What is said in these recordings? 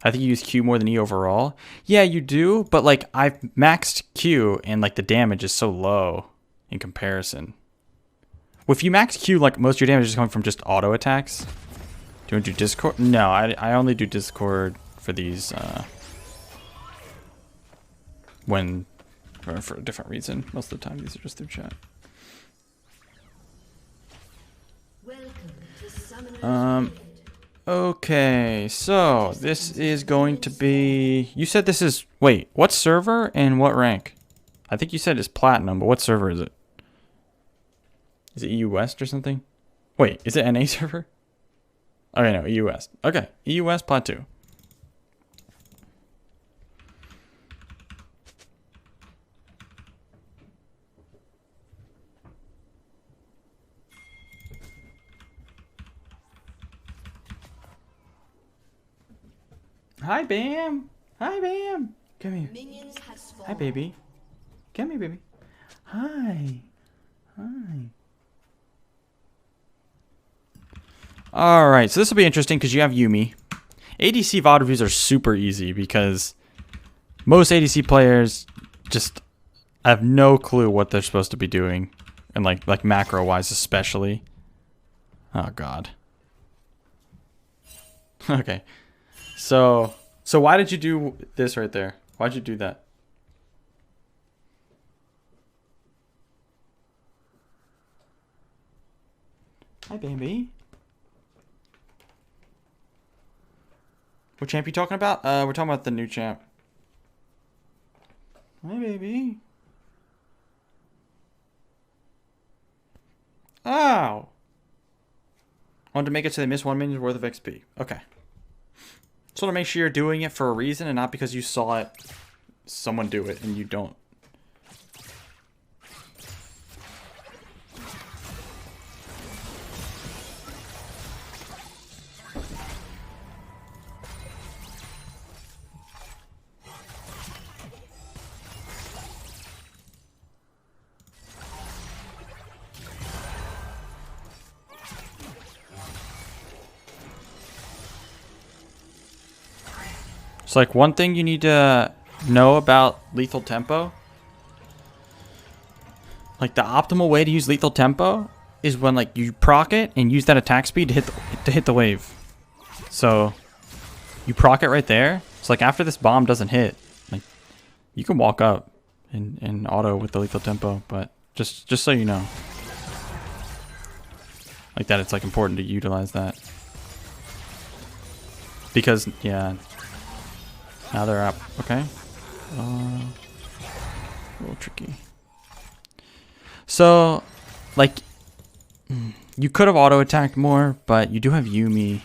I think you use Q more than E overall. Yeah, you do, but like I've maxed Q and like the damage is so low in comparison. Well, if you max Q, like most of your damage is coming from just auto attacks. Do you want to do Discord? No, I only do Discord for these when or for a different reason. Most of the time these are just through chat. Okay, so this is going to be... You said this is... Wait, what server and what rank? I think you said it's Platinum, but what server is it? Is it EU West or something? Wait, is it NA server? Okay, no, EU West. Okay, EU West Plat 2. Hi, Bam. Hi, Bam. Come here. Hi, baby. Come here, baby. Hi. Hi. Alright, so this will be interesting because you have Yuumi. ADC VOD reviews are super easy because most ADC players just have no clue what they're supposed to be doing. And like macro-wise especially. Oh, God. Okay. So why did you do this right there? Why'd you do that? Hi, baby. What champ you talking about? We're talking about the new champ. Hi, baby. Oh. Wanted to make it so they miss 1 minute's worth of XP. Okay. So to make sure you're doing it for a reason and not because you saw it, someone do it and you don't. It's like one thing you need to know about lethal tempo. Like the optimal way to use lethal tempo is when like you proc it and use that attack speed to hit the wave. So you proc it right there. It's like after this bomb doesn't hit, like you can walk up and auto with the lethal tempo, but just so you know. Like that, it's like important to utilize that. Because yeah. Now they're up. Okay. A little tricky. So, like, you could have auto attacked more, but you do have Yuumi.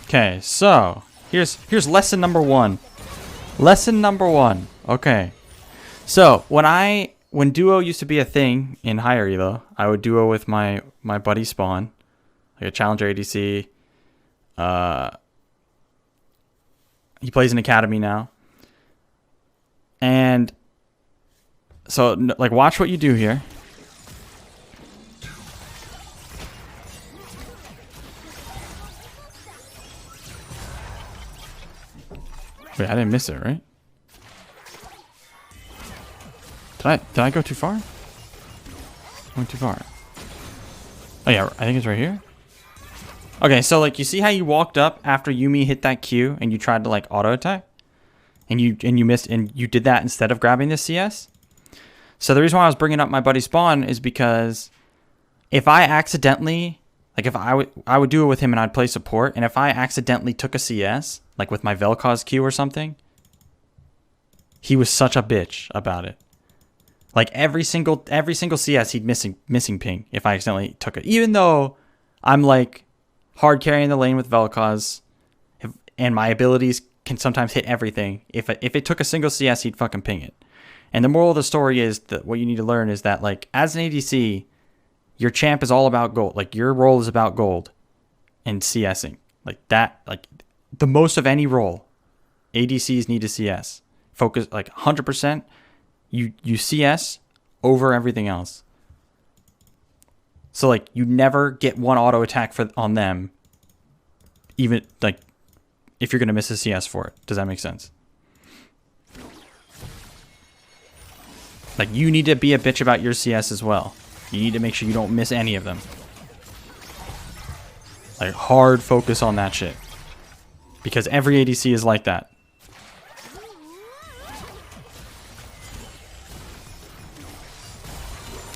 Okay, so here's lesson number 1. Lesson number 1. Okay. So when duo used to be a thing in higher elo, I would duo with my buddy Spawn, like a challenger ADC. He plays in academy now, and so like watch what you do here. Wait, I didn't miss it, right? Did I go too far? I went too far. Oh yeah, I think it's right here. Okay, so like you see how you walked up after Yuumi hit that Q and you tried to like auto attack, and you missed, and you did that instead of grabbing this CS. So the reason why I was bringing up my buddy Spawn is because if I accidentally, like if I would do it with him and I'd play support, and if I accidentally took a CS like with my Vel'Koz Q or something, he was such a bitch about it. Like every single CS he'd missing ping if I accidentally took it, even though I'm like hard carrying the lane with Vel'Koz, and my abilities can sometimes hit everything. If it took a single CS, he'd fucking ping it. And the moral of the story is that what you need to learn is that like as an ADC, your champ is all about gold. Like your role is about gold and CSing. Like that, like the most of any role, ADCs need to CS. Focus like 100%. You CS over everything else. So like you never get one auto attack on them even like if you're gonna miss a CS for it. Does that make sense? Like, you need to be a bitch about your CS as well. You need to make sure you don't miss any of them. Like, hard focus on that shit. Because every ADC is like that.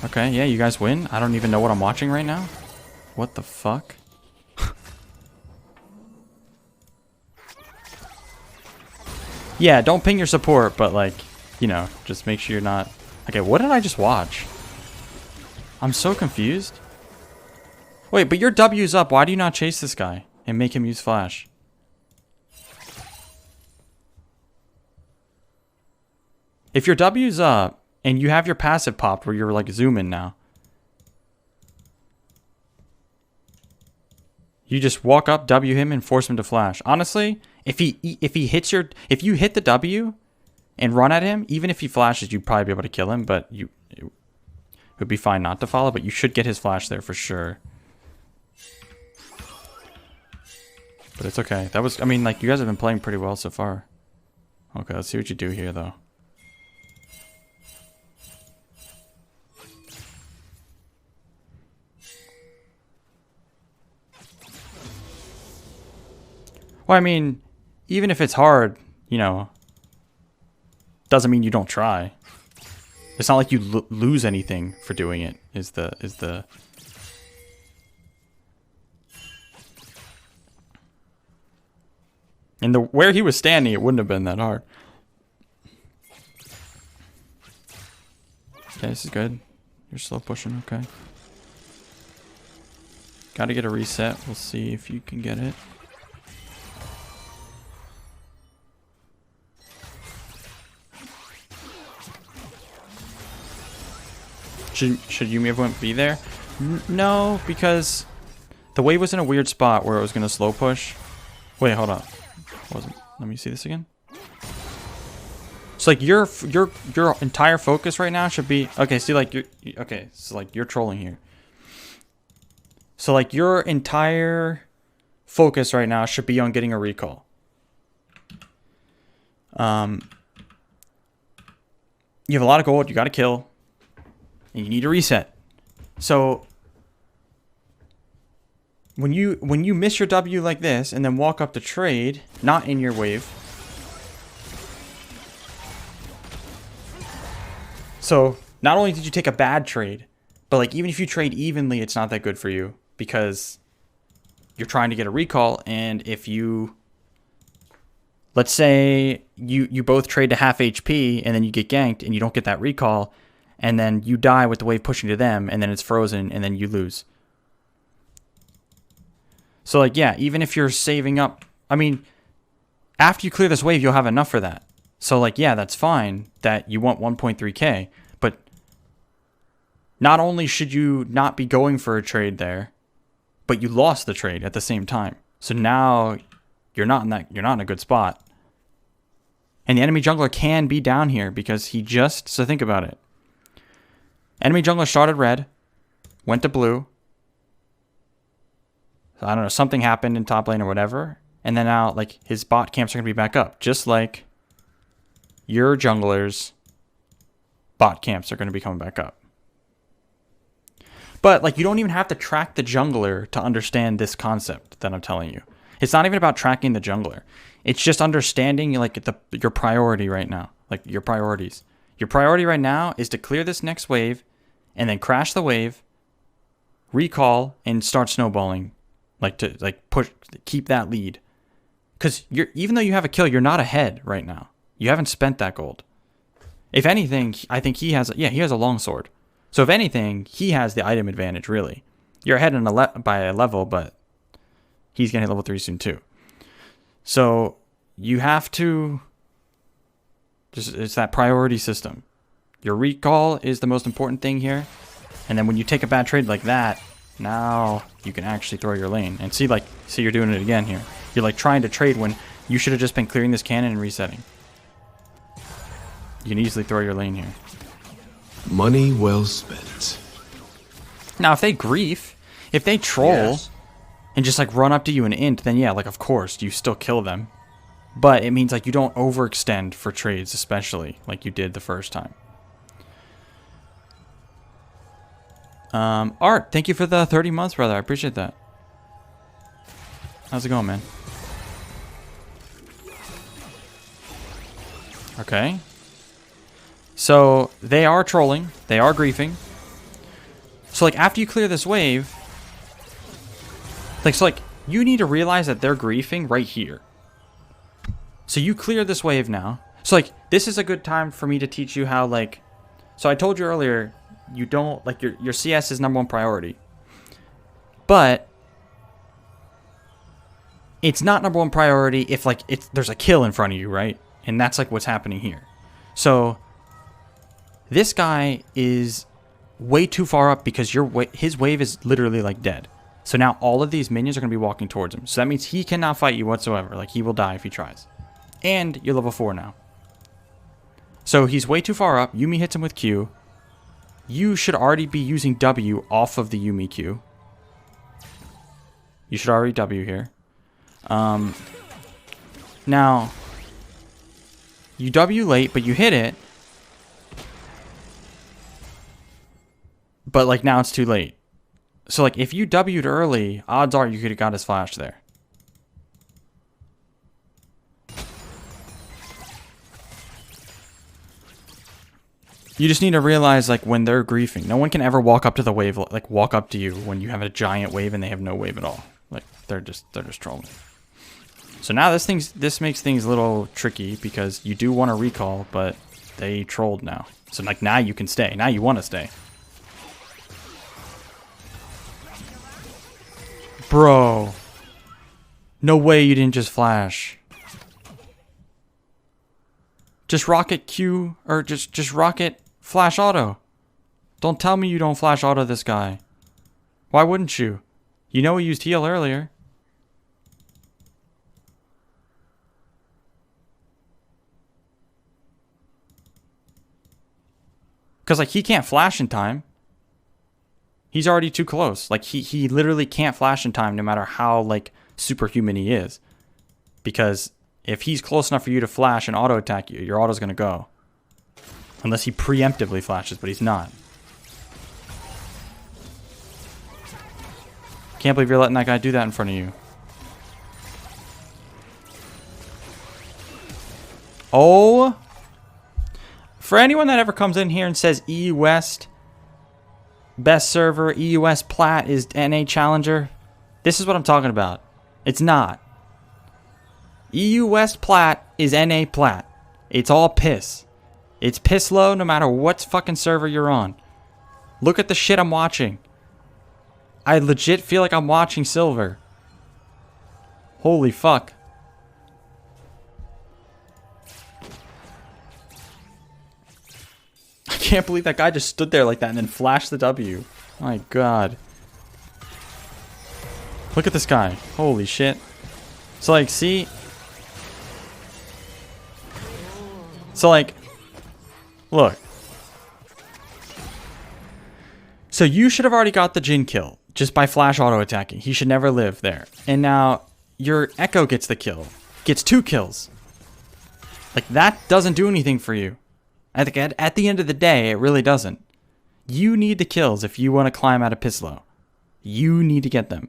Okay, yeah, you guys win. I don't even know what I'm watching right now. What the fuck? Yeah, don't ping your support, but like, you know, just make sure you're not... Okay, what did I just watch? I'm so confused. Wait, but your W's up. Why do you not chase this guy and make him use flash? If your W's up and you have your passive popped where you're like zooming now, you just walk up, W him, and force him to flash. Honestly, if you hit the W and run at him, even if he flashes, you'd probably be able to kill him, but it would be fine not to follow, but you should get his flash there for sure. But it's okay. That was, I mean, like, you guys have been playing pretty well so far. Okay, let's see what you do here, though. Well, I mean, even if it's hard, you know, doesn't mean you don't try. It's not like you lose anything for doing it. And where he was standing, it wouldn't have been that hard. Okay, this is good. You're slow pushing, okay. Gotta get a reset. We'll see if you can get it. Should Yuumi have be there? No, because the wave was in a weird spot where it was gonna slow push. Wait, hold on. Let me see this again. So like your entire focus right now should be okay. See, like so like you're trolling here. So like your entire focus right now should be on getting a recall. You have a lot of gold. You got to kill. And you need to reset. So when you miss your W like this and then walk up to trade, not in your wave. So not only did you take a bad trade, but like even if you trade evenly, it's not that good for you because you're trying to get a recall. And if you, let's say you both trade to half HP and then you get ganked and you don't get that recall, and then you die with the wave pushing to them, and then it's frozen, and then you lose. So, like, yeah, even if you're saving up... I mean, after you clear this wave, you'll have enough for that. So, like, yeah, that's fine that you want 1.3k, but not only should you not be going for a trade there, but you lost the trade at the same time. So now you're not in a good spot. And the enemy jungler can be down here because he just... So think about it. Enemy jungler started red, went to blue. I don't know, something happened in top lane or whatever. And then now, like, his bot camps are going to be back up. Just like your jungler's bot camps are going to be coming back up. But, like, you don't even have to track the jungler to understand this concept that I'm telling you. It's not even about tracking the jungler. It's just understanding, like, your priority right now. Like, your priorities. Your priority right now is to clear this next wave and then crash the wave, recall, and start snowballing. Push, keep that lead. Because even though you have a kill, you're not ahead right now. You haven't spent that gold. If anything, I think he has a longsword. So if anything, he has the item advantage, really. You're ahead by a level, but he's going to hit level 3 soon too. So you have to... It's that priority system. Your recall is the most important thing here. And then when you take a bad trade like that, now you can actually throw your lane. And see you're doing it again here. You're like trying to trade when you should have just been clearing this cannon and resetting. You can easily throw your lane here. Money well spent. Now if they grief, if they troll, yes. and just like run up to you and int, then yeah, like of course you still kill them. But it means like you don't overextend for trades, especially like you did the first time. Art, thank you for the 30 months, brother. I appreciate that. How's it going, man? Okay. So they are trolling. They are griefing. So like after you clear this wave, like you need to realize that they're griefing right here. So you clear this wave now. So like this is a good time for me to teach you how like. So I told you earlier, you don't like your CS is #1 priority, but it's not #1 priority if like there's a kill in front of you, right? And that's like what's happening here. So this guy is way too far up because his wave is literally like dead. So now all of these minions are going to be walking towards him. So that means he cannot fight you whatsoever. Like he will die if he tries. And you're level 4 now. So he's way too far up. Yuumi hits him with Q. You should already be using W off of the Yuumi Q. You should already W here. Now, you W late, but you hit it. But like now it's too late. So like if you W'd early, odds are you could have got his flash there. You just need to realize like when they're griefing, no one can ever walk up to the wave, like walk up to you when you have a giant wave and they have no wave at all. Like they're just trolling. So now this makes things a little tricky because you do want to recall, but they trolled now. So like now you can stay. Now you want to stay. Bro. No way you didn't just flash. Just rocket Q or just rocket flash auto. Don't tell me you don't flash auto this guy. Why wouldn't you? You know he used heal earlier. Because like he can't flash in time. He's already too close. Like he literally can't flash in time no matter how like superhuman he is. Because if he's close enough for you to flash and auto attack you, your auto's gonna go. Unless he preemptively flashes, but he's not. Can't believe you're letting that guy do that in front of you. Oh. For anyone that ever comes in here and says EU West, best server, EU West Plat is NA Challenger, this is what I'm talking about. It's not. EU West Plat is NA Plat. It's all piss. It's piss low no matter what fucking server you're on. Look at the shit I'm watching. I legit feel like I'm watching Silver. Holy fuck. I can't believe that guy just stood there like that and then flashed the W. My god. Look at this guy. Holy shit. So like, see? So like, look. So you should have already got the Jin kill just by flash auto attacking. He should never live there. And now your Echo gets the kill. Gets 2 kills. Like that doesn't do anything for you. I think at the end of the day, it really doesn't. You need the kills if you want to climb out of Pislow. You need to get them.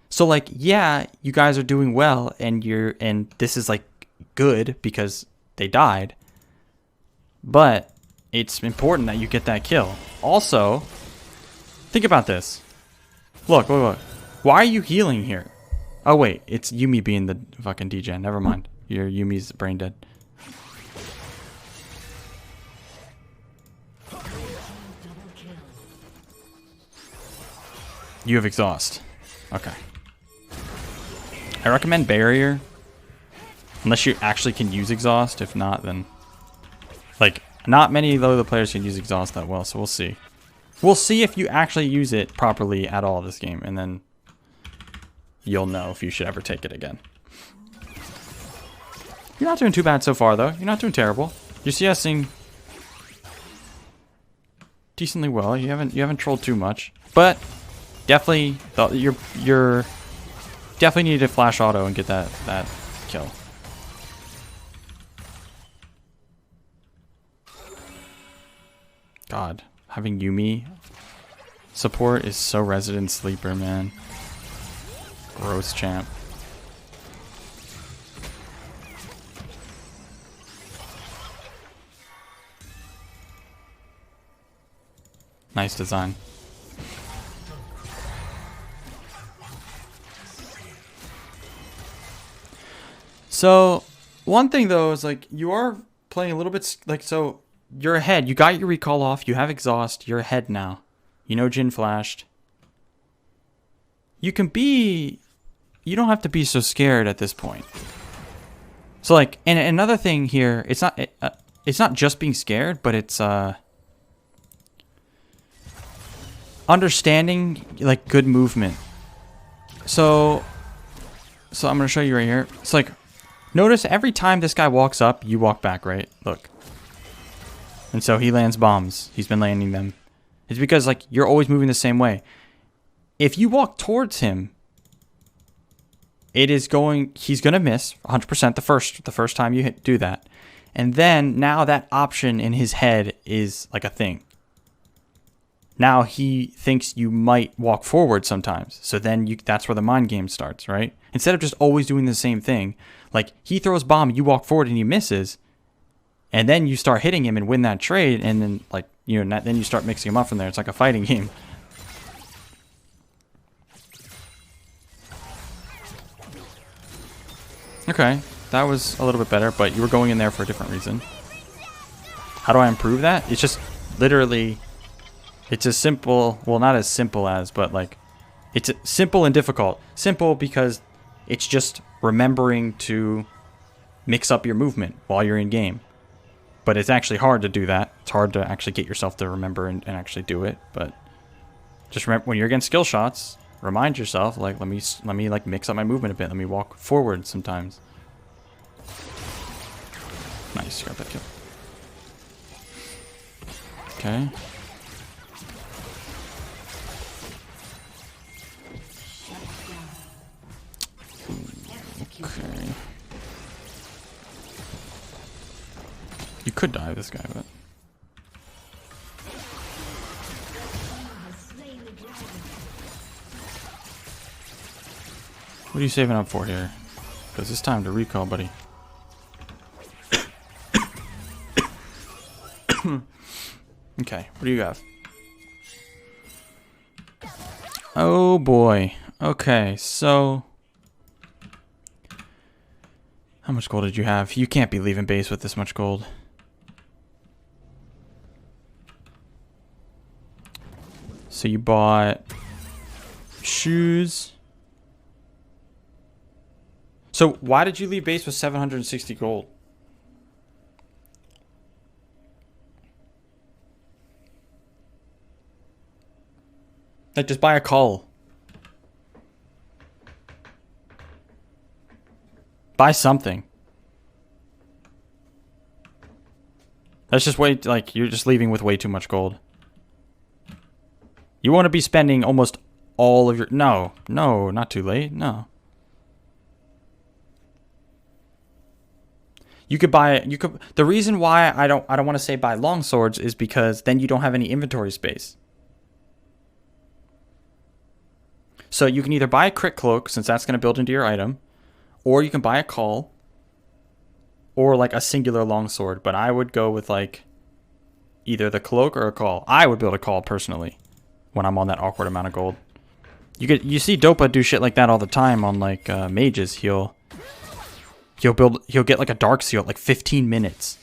So like, yeah, you guys are doing well and this is like good because they died. But it's important that you get that kill. Also, think about this. Look. Why are you healing here? Oh wait, it's Yuumi being the fucking DJ. Never mind. Your Yumi's brain dead. You have exhaust. Okay. I recommend barrier. Unless you actually can use exhaust. If not, then... Like, not many of the players can use exhaust that well, so we'll see. We'll see if you actually use it properly at all this game, and then you'll know if you should ever take it again. You're not doing too bad so far, though. You're not doing terrible. You're CSing decently well. You haven't trolled too much, but definitely your definitely needed to flash auto and get that kill. God, having Yuumi support is so resident sleeper, man. Gross champ. Nice design. So, one thing though is like you are playing a little bit like so. You're ahead. You got your recall off. You have exhaust. You're ahead now. You know Jhin flashed. You can be. You don't have to be so scared at this point. So like, and another thing here, it's not just being scared, but it's understanding like good movement. So I'm gonna show you right here. It's like, notice every time this guy walks up, you walk back, right? Look. And so he lands bombs. He's been landing them. It's because like you're always moving the same way. If you walk towards him, he's gonna miss 100% the first time you do that. And then now that option in his head is like a thing. Now he thinks you might walk forward sometimes. So then that's where the mind game starts, right? Instead of just always doing the same thing, like he throws bomb, you walk forward and he misses. And then you start hitting him and win that trade, and then like then you start mixing him up from there. It's like a fighting game. Okay, that was a little bit better, but you were going in there for a different reason. How do I improve that? It's just literally, it's as simple, well not as simple as, but like, it's simple and difficult. Simple because it's just remembering to mix up your movement while you're in game. But it's actually hard to do that. It's hard to actually get yourself to remember and actually do it. But just remember, when you're against skill shots, remind yourself, like, let me like mix up my movement a bit. Let me walk forward sometimes. Nice, grab that kill. Okay. Okay. You could die with this guy, but what are you saving up for here? Because it's time to recall, buddy. Okay, what do you have? Oh boy. Okay, so how much gold did you have? You can't be leaving base with this much gold. So you bought shoes. So why did you leave base with 760 gold? Like, just buy a call. Buy something. That's just way, like, you're just leaving with way too much gold. You want to be spending almost all of your... No, not too late. No. You could buy... The reason why I don't want to say buy long swords is because then you don't have any inventory space. So you can either buy a crit cloak, since that's going to build into your item, or you can buy a call, or like a singular longsword. But I would go with like either the cloak or a call. I would build a call personally when I'm on that awkward amount of gold. You see Dopa do shit like that all the time on like mages. He'll get like a dark seal at like 15 minutes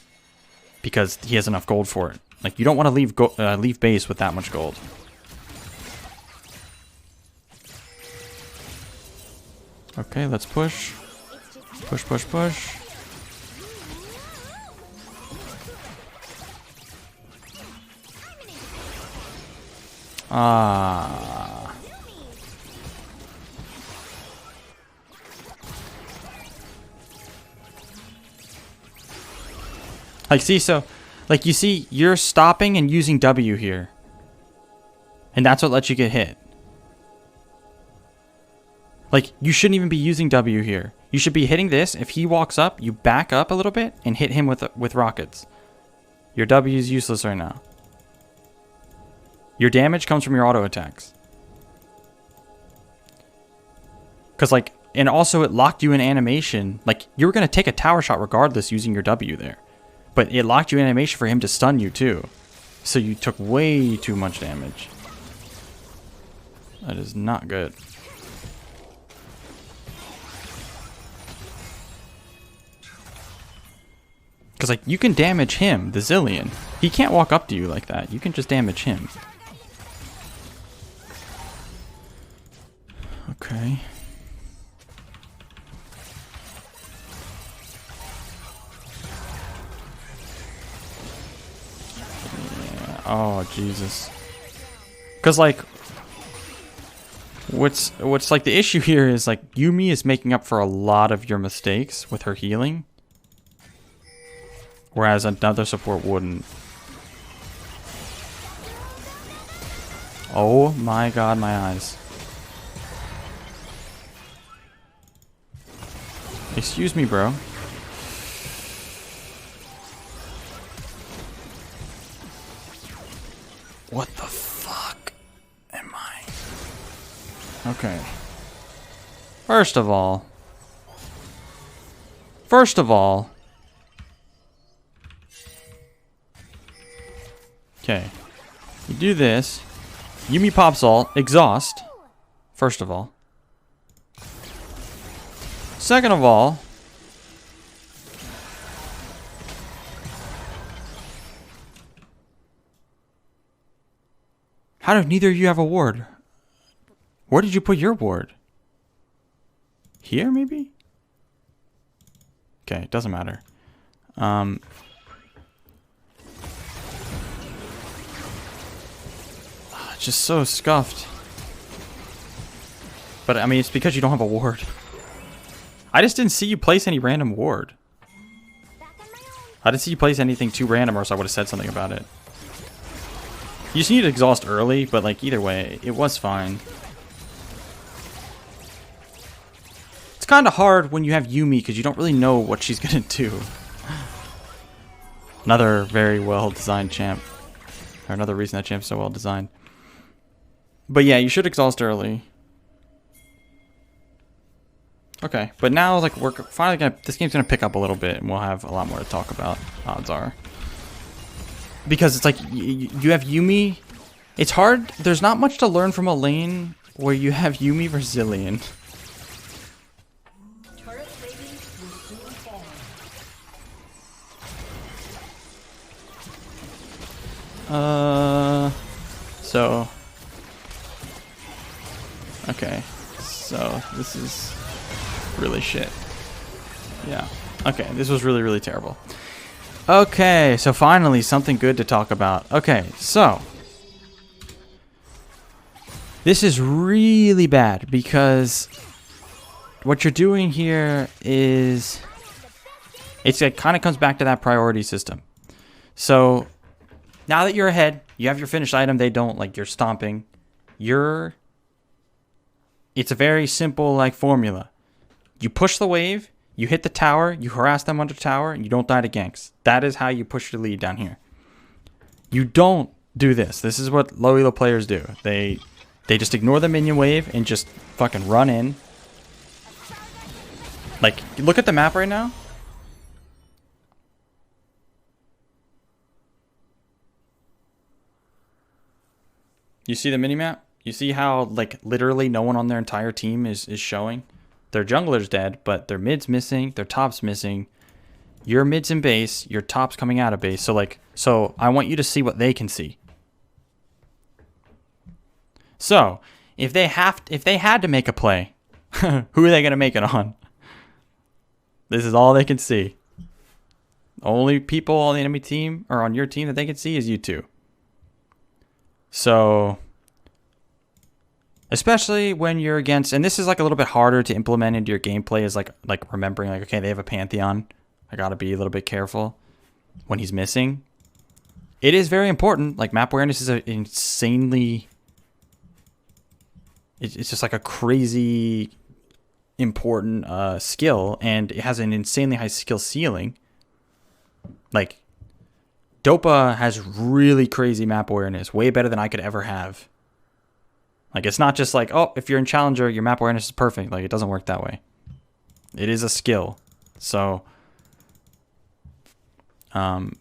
because he has enough gold for it. Like, you don't want to leave base with that much gold. Okay, let's push. Push, push, push. Ah. Like, see, so, like, you see, you're stopping and using W here. And that's what lets you get hit. Like, you shouldn't even be using W here. You should be hitting this. If he walks up, you back up a little bit and hit him with rockets. Your W is useless right now. Your damage comes from your auto attacks. Because, like, and also it locked you in animation. Like, you were going to take a tower shot regardless using your W there. But it locked you in animation for him to stun you too. So you took way too much damage. That is not good. Because, like, you can damage him, the Zillion. He can't walk up to you like that. You can just damage him. Okay. Yeah. Oh, Jesus. Because, like, what's like the issue here is, like, Yuumi is making up for a lot of your mistakes with her healing. Whereas another support wouldn't. Oh my god, my eyes. Excuse me, bro. What the fuck am I? Okay. First of all. Okay. You do this. Yuumi pops ult. Exhaust. First of all. Second of all. How did neither of you have a ward? Where did you put your ward? Here, maybe? Okay, doesn't matter. Just so scuffed. But I mean, it's because you don't have a ward. I just didn't see you place any random ward. I didn't see you place anything too random, or else I would have said something about it. You just need to exhaust early, but like either way, it was fine. It's kind of hard when you have Yuumi because you don't really know what she's gonna do. Another very well designed champ, or another reason that champ's so well designed. But yeah, you should exhaust early. Okay, but now like we're finally gonna, this game's gonna pick up a little bit, and we'll have a lot more to talk about. Odds are, because it's like you have Yuumi. It's hard. There's not much to learn from a lane where you have Yuumi versus Zillion. So. Okay, so this is really shit. Yeah. Okay, this was really, really terrible. Okay, so finally something good to talk about. Okay, so this is really bad because what you're doing here is it kind of comes back to that priority system. So now that you're ahead, you have your finished item. They don't, like, you're stomping. It's a very simple, like, formula. You push the wave, you hit the tower, you harass them under tower, and you don't die to ganks. That is how you push the lead down here. You don't do this. This is what low elo players do. They just ignore the minion wave and just fucking run in. Like, look at the map right now. You see the minimap? You see how, like, literally no one on their entire team is showing? Their jungler's dead, but their mid's missing, their top's missing. Your mid's in base, your top's coming out of base. So, like, so I want you to see what they can see. So, if they had to make a play, who are they going to make it on? This is all they can see. Only people on the enemy team, or on your team, that they can see is you two. So, especially when you're against, and this is like a little bit harder to implement into your gameplay, is like remembering, like, okay, they have a Pantheon. I gotta be a little bit careful when he's missing. It is very important. Like, map awareness is an insanely, it's just like a crazy important skill, and it has an insanely high skill ceiling. Like, Dopa has really crazy map awareness, way better than I could ever have. Like, it's not just like, oh, if you're in Challenger, your map awareness is perfect. Like, it doesn't work that way. It is a skill. So, that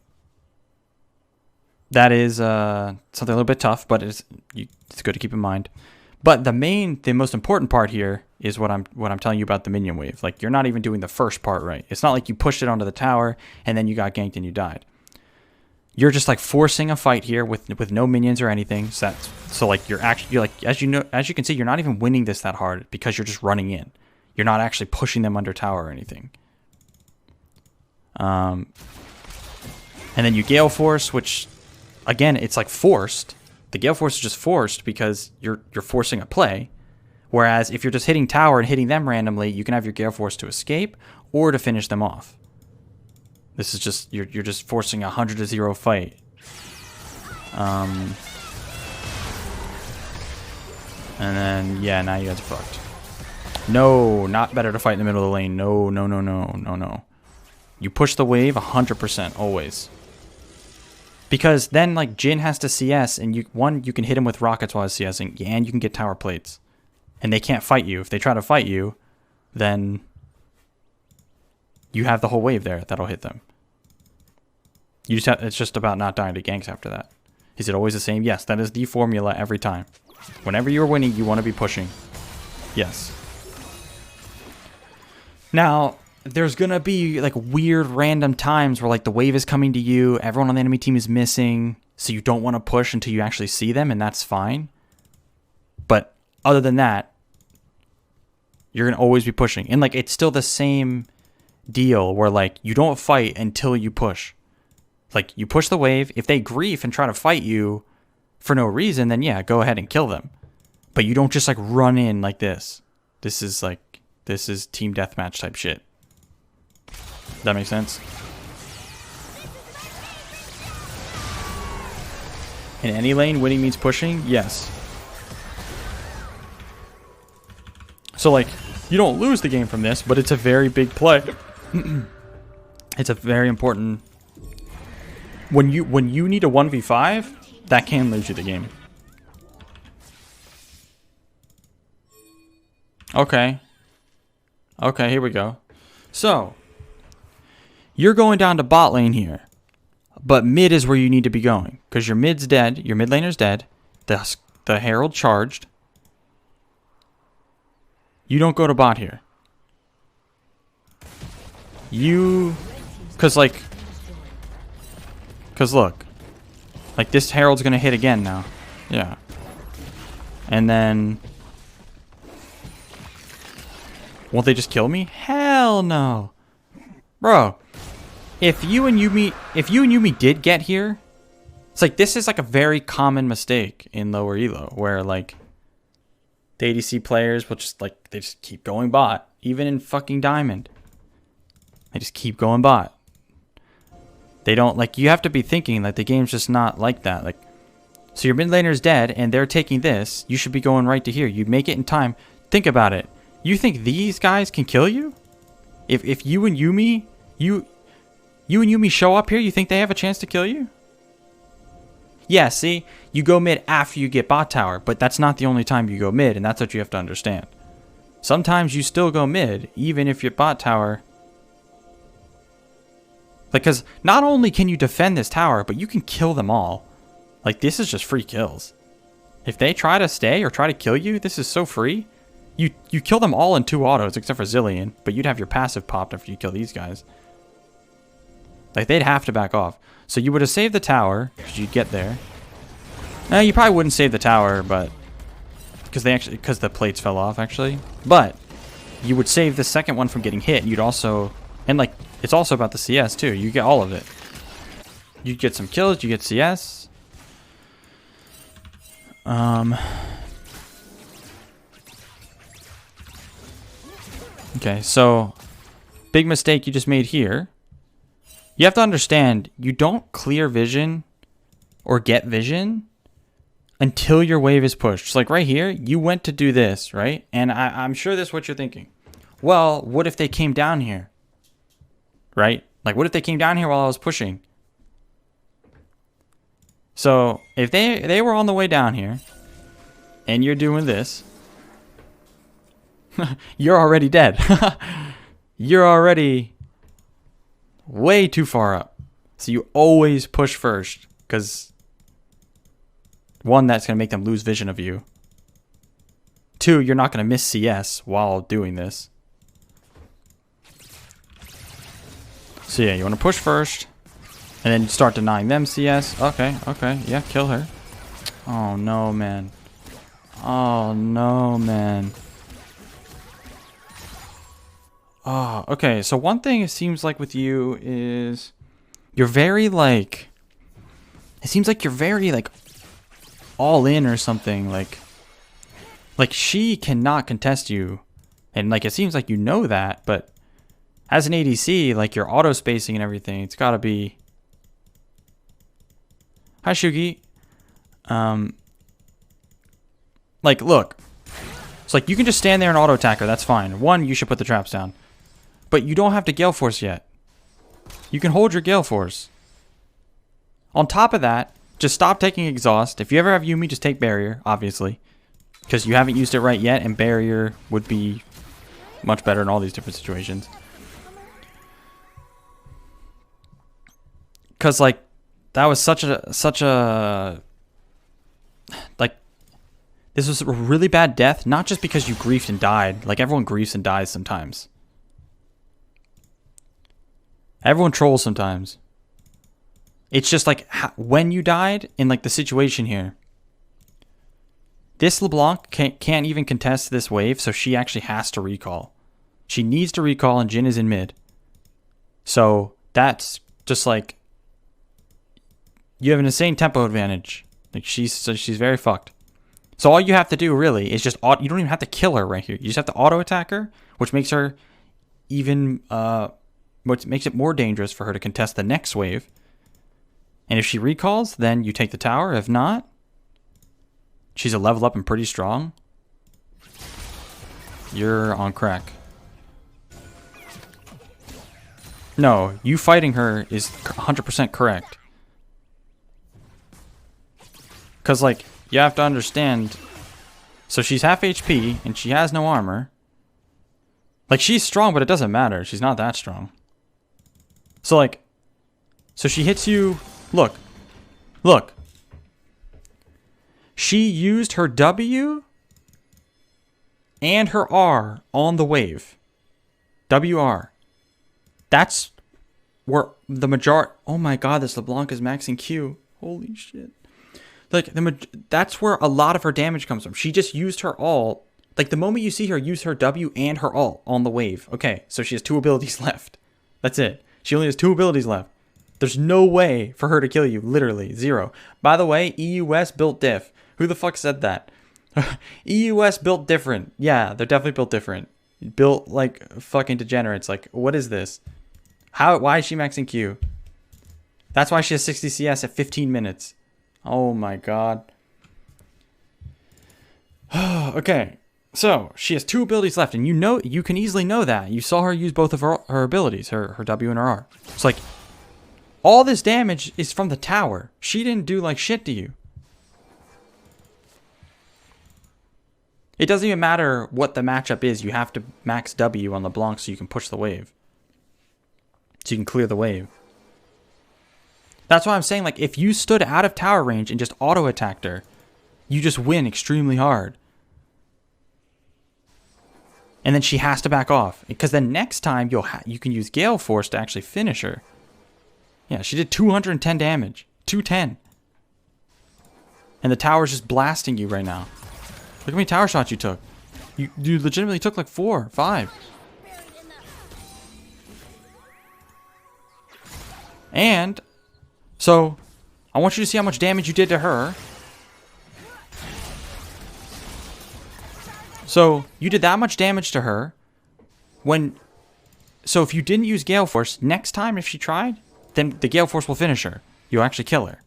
is something a little bit tough, but it's good to keep in mind. But the most important part here is what I'm telling you about the minion wave. Like, you're not even doing the first part right. It's not like you pushed it onto the tower and then you got ganked and you died. You're just like forcing a fight here with no minions or anything. So like you're like, as you can see, you're not even winning this that hard because you're just running in. You're not actually pushing them under tower or anything. And then you Gale Force, which again, it's like forced. The Gale Force is just forced because you're forcing a play. Whereas if you're just hitting tower and hitting them randomly, you can have your Gale Force to escape or to finish them off. This is just, you're just forcing a 100-0 fight. And then, yeah, now you guys are fucked. No, not better to fight in the middle of the lane. No, no, no, no, no, no. You push the wave 100%, always. Because then, like, Jin has to CS, and you can hit him with rockets while he's CSing, and you can get tower plates. And they can't fight you. If they try to fight you, then you have the whole wave there that'll hit them. It's just about not dying to ganks after that. Is it always the same? Yes, that is the formula every time. Whenever you're winning, you want to be pushing. Yes. Now, there's going to be like weird random times where like the wave is coming to you, everyone on the enemy team is missing, so you don't want to push until you actually see them, and that's fine. But other than that, you're going to always be pushing. And like it's still the same deal where like you don't fight until you push. Like you push the wave. If they grief and try to fight you for no reason, then yeah, go ahead and kill them. But you don't just like run in like this. This is team deathmatch type shit. That makes sense? In any lane, winning means pushing? Yes. So like, you don't lose the game from this, but it's a very big play. It's a very important. When you need a 1v5, that can lose you the game. Okay. Okay, here we go. So, you're going down to bot lane here. But mid is where you need to be going. Because your mid's dead. Your mid laner's dead. The Herald charged. You don't go to bot here. Because look. Like, this Herald's going to hit again now. Yeah. And then... Won't they just kill me? Hell no. Bro. If you and Yuumi did get here, it's like this is like a very common mistake in lower elo where like the ADC players will just like they just keep going bot, even in fucking diamond. They just keep going bot. They don't like you have to be thinking like the game's just not like that. Like so your mid laner's dead and they're taking this, you should be going right to here. You'd make it in time. Think about it. You think these guys can kill you? If you and Yuumi you and Yuumi show up here, you think they have a chance to kill you? Yeah, see? You go mid after you get bot tower, but that's not the only time you go mid, and that's what you have to understand. Sometimes you still go mid, even if your bot tower... Because not only can you defend this tower, but you can kill them all. Like, this is just free kills. If they try to stay or try to kill you, this is so free. You kill them all in 2 autos, except for Zillion, but you'd have your passive popped after you kill these guys. Like, they'd have to back off. So you would have saved the tower, because you'd get there. You probably wouldn't save the tower, but... Because the plates fell off, actually. But, you would save the second one from getting hit. You'd also... And, like, it's also about the CS, too. You get all of it. You get some kills, you get CS. Okay, so... Big mistake you just made here. You have to understand, you don't clear vision or get vision until your wave is pushed. So like right here, you went to do this, right? And I'm sure this is what you're thinking. well, what if they came down here? Right? Like, what if they came down here while I was pushing? So, if they were on the way down here, and you're doing this, you're already dead. You're already way too far up. So you always push first, because one, that's going to make them lose vision of you. Two, you're not going to miss CS while doing this. So yeah, you want to push first, and then start denying them CS. Okay, yeah, kill her. Oh no, man. Oh no, man. Oh, okay, so one thing it seems like with you is you're very like, it seems like you're very like all in or something. Like she cannot contest you, and like it seems like you know that, but as an ADC, like your auto spacing and everything, it's got to be. Hi Shugi. Like look, it's like you can just stand there and auto attack her. That's fine. One, you should put the traps down, but you don't have to Gale Force yet. You can hold your Gale Force. On top of that, just stop taking exhaust. If you ever have Yumi, just take barrier, obviously, because you haven't used it right yet, and barrier would be much better in all these different situations. Because like that was such a like, this was a really bad death, not just because you griefed and died. Like everyone griefs and dies sometimes. Everyone trolls sometimes. It's just like when you died in like the situation here. This LeBlanc can't even contest this wave, so she actually has to recall. She needs to recall, and Jhin is in mid. So that's just like, you have an insane tempo advantage. Like she's very fucked. So all you have to do really is just you don't even have to kill her right here. You just have to auto attack her, which makes her even which makes it more dangerous for her to contest the next wave. And if she recalls, then you take the tower. If not, she's a level up and pretty strong. You're on crack. No, you fighting her is 100% correct. Because, like, you have to understand. So she's half HP, and she has no armor. Like, she's strong, but it doesn't matter. She's not that strong. So, like, so she hits you. Look. Look. She used her W and her R on the wave. WR. That's where the majority. Oh my god, this LeBlanc is maxing Q. Holy shit. Like, that's where a lot of her damage comes from. She just used her ult. Like, the moment you see her use her W and her ult on the wave. Okay, so she has 2 abilities left. That's it. She only has 2 abilities left. There's no way for her to kill you. Literally, 0. By the way, EUS built diff. Who the fuck said that? EUS built different. Yeah, they're definitely built different. Built like fucking degenerates. Like, what is this? Why is she maxing Q? That's why she has 60 CS at 15 minutes. Oh my god. Okay, so she has 2 abilities left, and you can easily know that. You saw her use both of her abilities, her W and her R. It's like, all this damage is from the tower. She didn't do like shit to you. It doesn't even matter what the matchup is. You have to max W on LeBlanc so you can push the wave. So you can clear the wave. That's why I'm saying, like, if you stood out of tower range and just auto-attacked her, you just win extremely hard. And then she has to back off. Because then next time, you can use Gale Force to actually finish her. Yeah, she did 210 damage. 210. And the tower's just blasting you right now. Look how many tower shots you took. You legitimately took like 4, 5. And so I want you to see how much damage you did to her. So you did that much damage to her. So if you didn't use Gale Force, next time if she tried, then the Gale Force will finish her. You'll actually kill her.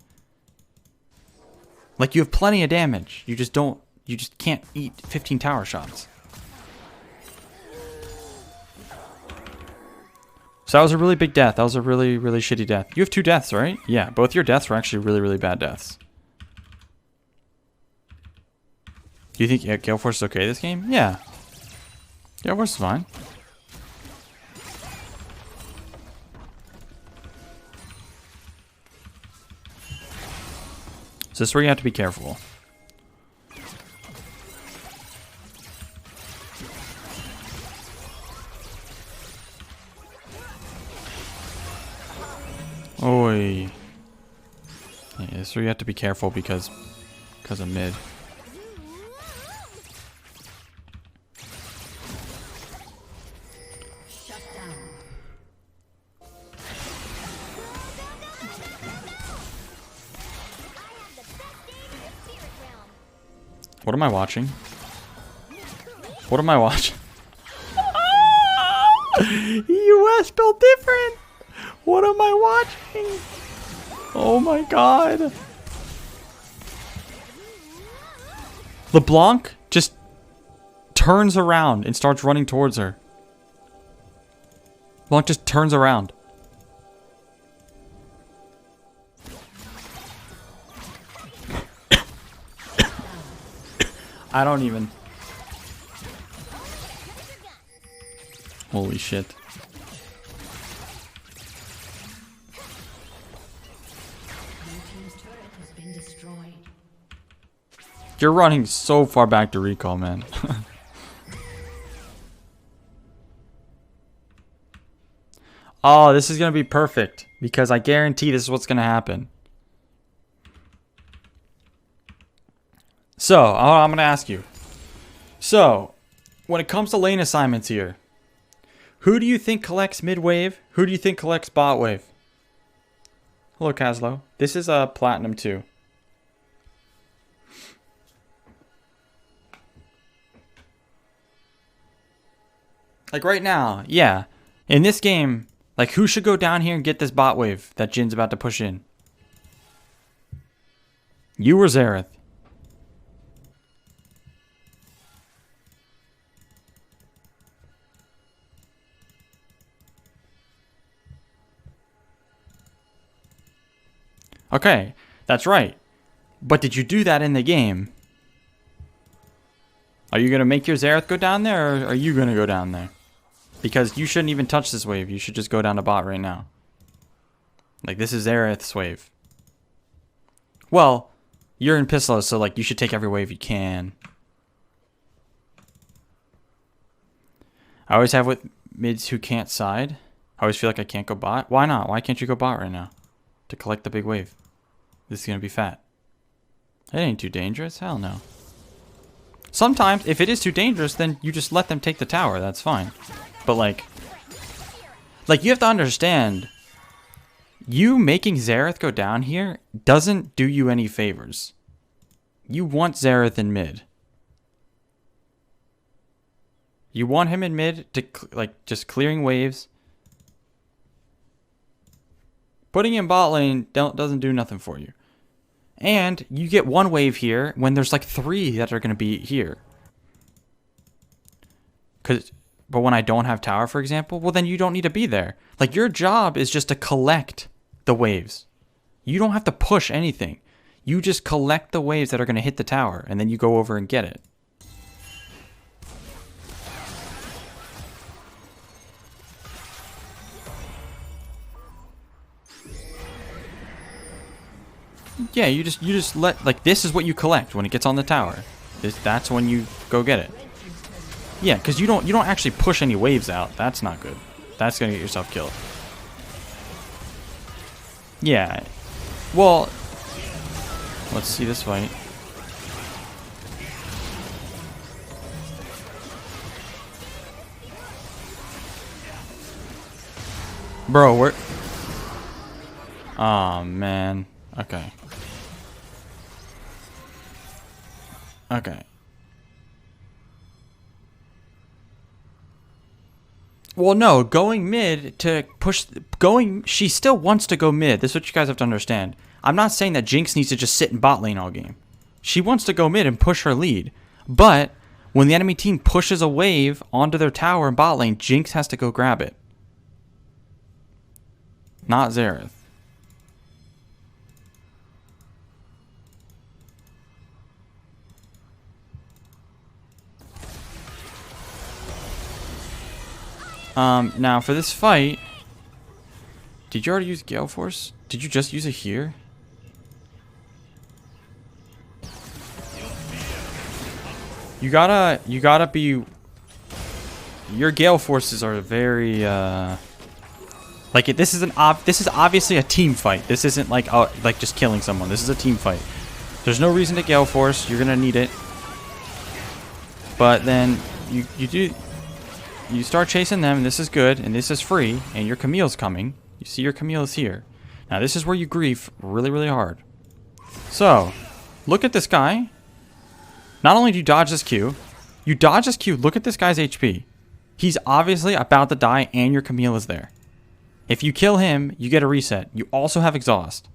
Like, you have plenty of damage. You just can't eat 15 tower shots. So that was a really big death. That was a really, really shitty death. You have 2 deaths, right? Yeah, both your deaths were actually really, really bad deaths. Do you think Gale Force is okay this game? Yeah. Gale Force is fine. So this is where you have to be careful. Oi. Yeah, this is where you have to be careful because of mid. What am I watching? What am I watching? US built different. What am I watching? Oh my god. LeBlanc just turns around and starts running towards her. LeBlanc just turns around. I don't even. Holy shit. You're running so far back to recall, man. Oh, this is going to be perfect because I guarantee this is what's going to happen. So, I'm going to ask you. So, when it comes to lane assignments here, who do you think collects mid wave? Who do you think collects bot wave? Hello, Caslo. This is a Platinum 2. Like right now, yeah. In this game, like who should go down here and get this bot wave that Jin's about to push in? You or Xerath? Okay, that's right. But did you do that in the game? Are you going to make your Xerath go down there, or are you going to go down there? Because you shouldn't even touch this wave. You should just go down to bot right now. Like, this is Xerath's wave. Well, you're in Pistol, so, like, you should take every wave you can. I always have with mids who can't side. I always feel like I can't go bot. Why not? Why can't you go bot right now? To collect the big wave. This is going to be fat. It ain't too dangerous. Hell no. Sometimes, if it is too dangerous, then you just let them take the tower. That's fine. But, like you have to understand, you making Xerath go down here doesn't do you any favors. You want Xerath in mid. You want him in mid to, like, just clearing waves. Putting in bot lane doesn't do nothing for you. And you get one wave here when there's like 3 that are going to be here. But when I don't have tower, for example, well, then you don't need to be there. Like, your job is just to collect the waves. You don't have to push anything. You just collect the waves that are going to hit the tower, and then you go over and get it. Yeah, you just let, like, this is what you collect when it gets on the tower. That's when you go get it. Yeah, because you don't actually push any waves out. That's not good. That's gonna get yourself killed. Yeah. Well, let's see this fight. Bro, we're... Oh, man. Okay. Okay. Well, no, going mid to push... She still wants to go mid. This is what you guys have to understand. I'm not saying that Jinx needs to just sit in bot lane all game. She wants to go mid and push her lead. But when the enemy team pushes a wave onto their tower in bot lane, Jinx has to go grab it. Not Xerath. Now for this fight, did you already use Gale Force? Did you just use it here? You gotta be. Your Gale Forces are very like it. This is obviously a team fight. This isn't like just killing someone. This is a team fight. There's no reason to Gale Force. You're gonna need it. But then you start chasing them, and this is good, and this is free, and your Camille's coming. You see your Camille is here. Now this is where you grief really, really hard. So, look at this guy. Not only do you dodge this Q, look at this guy's HP. He's obviously about to die, and your Camille is there. If you kill him, you get a reset. You also have exhaust.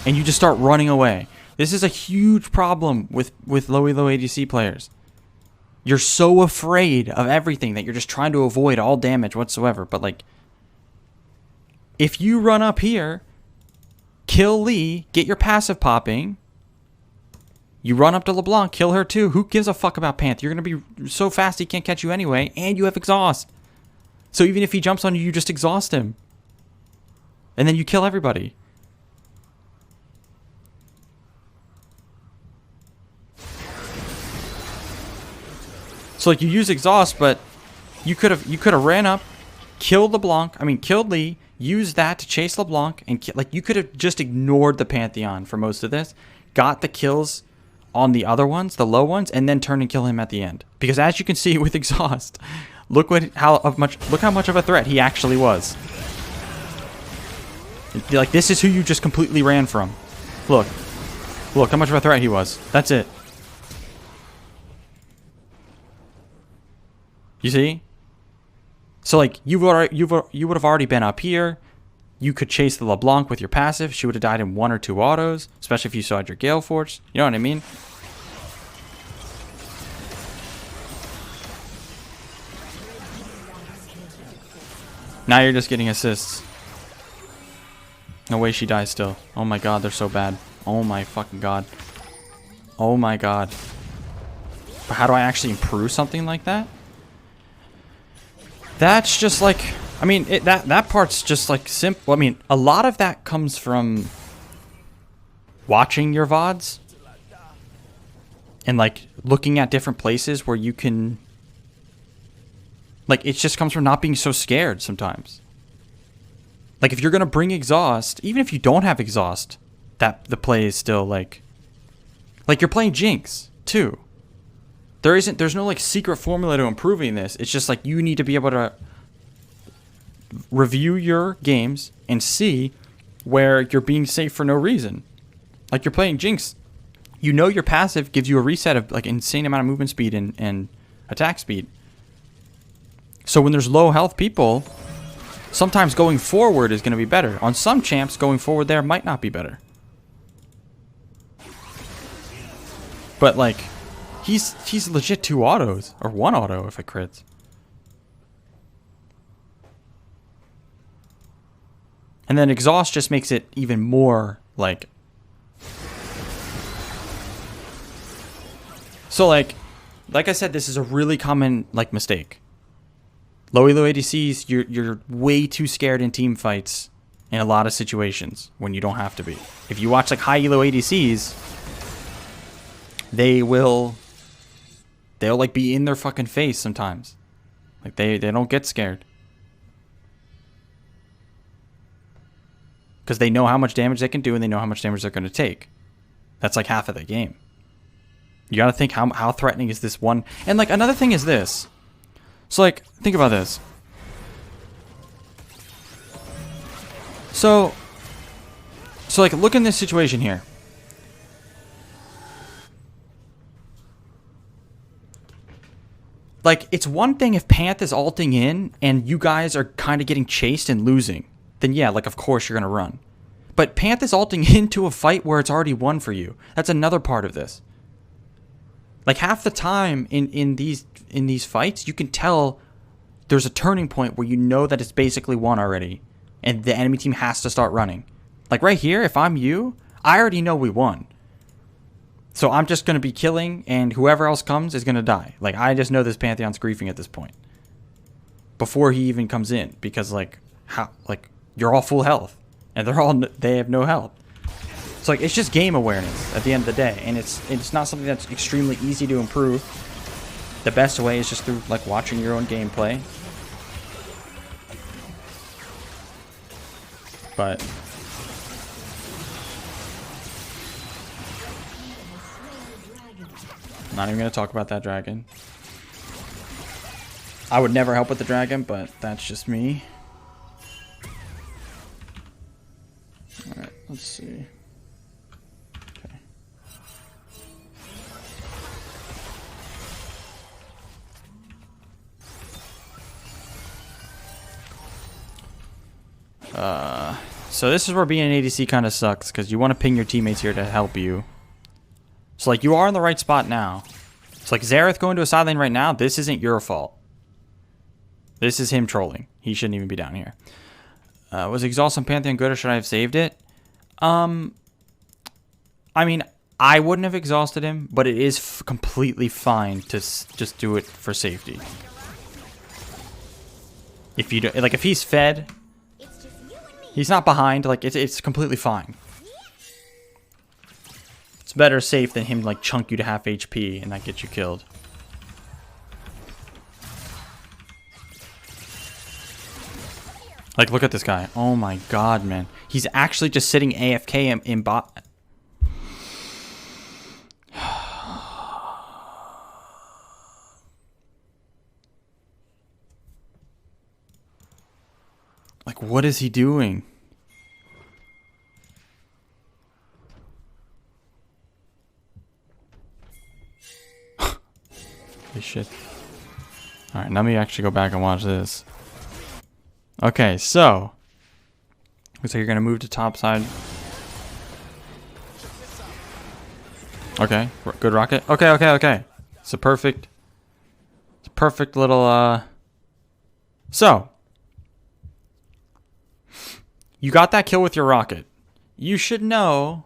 And you just start running away. This is a huge problem with low elo ADC players. You're so afraid of everything that you're just trying to avoid all damage whatsoever. But like, if you run up here, kill Lee, get your passive popping, you run up to LeBlanc, kill her too. Who gives a fuck about Panther? You're going to be so fast he can't catch you anyway, and you have exhaust. So even if he jumps on you, you just exhaust him. And then you kill everybody. So like you use exhaust, but you could have ran up, killed killed Lee, used that to chase LeBlanc, and like you could have just ignored the Pantheon for most of this, got the kills on the other ones, the low ones, and then turn and kill him at the end. Because as you can see with exhaust, look how much of a threat he actually was. Like this is who you just completely ran from. Look how much of a threat he was. That's it. You see? So like you would have already been up here. You could chase the LeBlanc with your passive. She would have died in 1 or 2 autos, especially if you saw your Gale Force. You know what I mean? Now you're just getting assists. No way she dies still. Oh my god, they're so bad. Oh my fucking god. Oh my god. But how do I actually improve something like that? That's just like, I mean, that part's just like simple. I mean, a lot of that comes from watching your VODs and like looking at different places where you can, like, it just comes from not being so scared sometimes. Like if you're going to bring exhaust, even if you don't have exhaust, that the play is still like you're playing Jinx too. There's no like secret formula to improving this. It's just like you need to be able to review your games and see where you're being safe for no reason. Like you're playing Jinx. You know your passive gives you a reset of like insane amount of movement speed and attack speed. So when there's low health people, sometimes going forward is going to be better. On some champs, going forward there might not be better. But like, he's legit 2 autos, or 1 auto if it crits. And then exhaust just makes it even more like. So like I said, this is a really common like mistake. Low elo ADCs, you're way too scared in team fights in a lot of situations when you don't have to be. If you watch like high elo ADCs, they'll like be in their fucking face sometimes. Like they don't get scared. Because they know how much damage they can do and they know how much damage they're going to take. That's like half of the game. You got to think how threatening is this one. And like another thing is this. So like think about this. So like look in this situation here. Like, it's one thing if Panth is ulting in and you guys are kind of getting chased and losing. Then yeah, like, of course you're going to run. But Panth is ulting into a fight where it's already won for you. That's another part of this. Like, half the time in these fights, you can tell there's a turning point where you know that it's basically won already, and the enemy team has to start running. Like right here, if I'm you, I already know we won. So I'm just going to be killing, and whoever else comes is going to die. Like, I just know this Pantheon's griefing at this point. Before he even comes in. Because, like, you're all full health. And they have no health. So, like, it's just game awareness at the end of the day. And it's not something that's extremely easy to improve. The best way is just through, like, watching your own gameplay. But not even going to talk about that dragon. I would never help with the dragon, but that's just me. Alright, let's see. Okay. So this is where being an ADC kind of sucks, because you want to ping your teammates here to help you. So, like, you are in the right spot now. So, like, Xerath going to a side lane right now, this isn't your fault. This is him trolling. He shouldn't even be down here. Was Exhaust on Pantheon good, or should I have saved it? I mean, I wouldn't have exhausted him, but it is completely fine to just do it for safety. If you do, like, if he's fed, he's not behind, like, it's completely fine. It's better safe than him, like, chunk you to half HP and not get you killed. Like, look at this guy. Oh my god, man. He's actually just sitting AFK in bot. Like, what is he doing? Holy shit. Alright, let me actually go back and watch this. Okay, so looks like you're gonna move to top side. Okay, good rocket. Okay. It's a perfect little So you got that kill with your rocket. You should know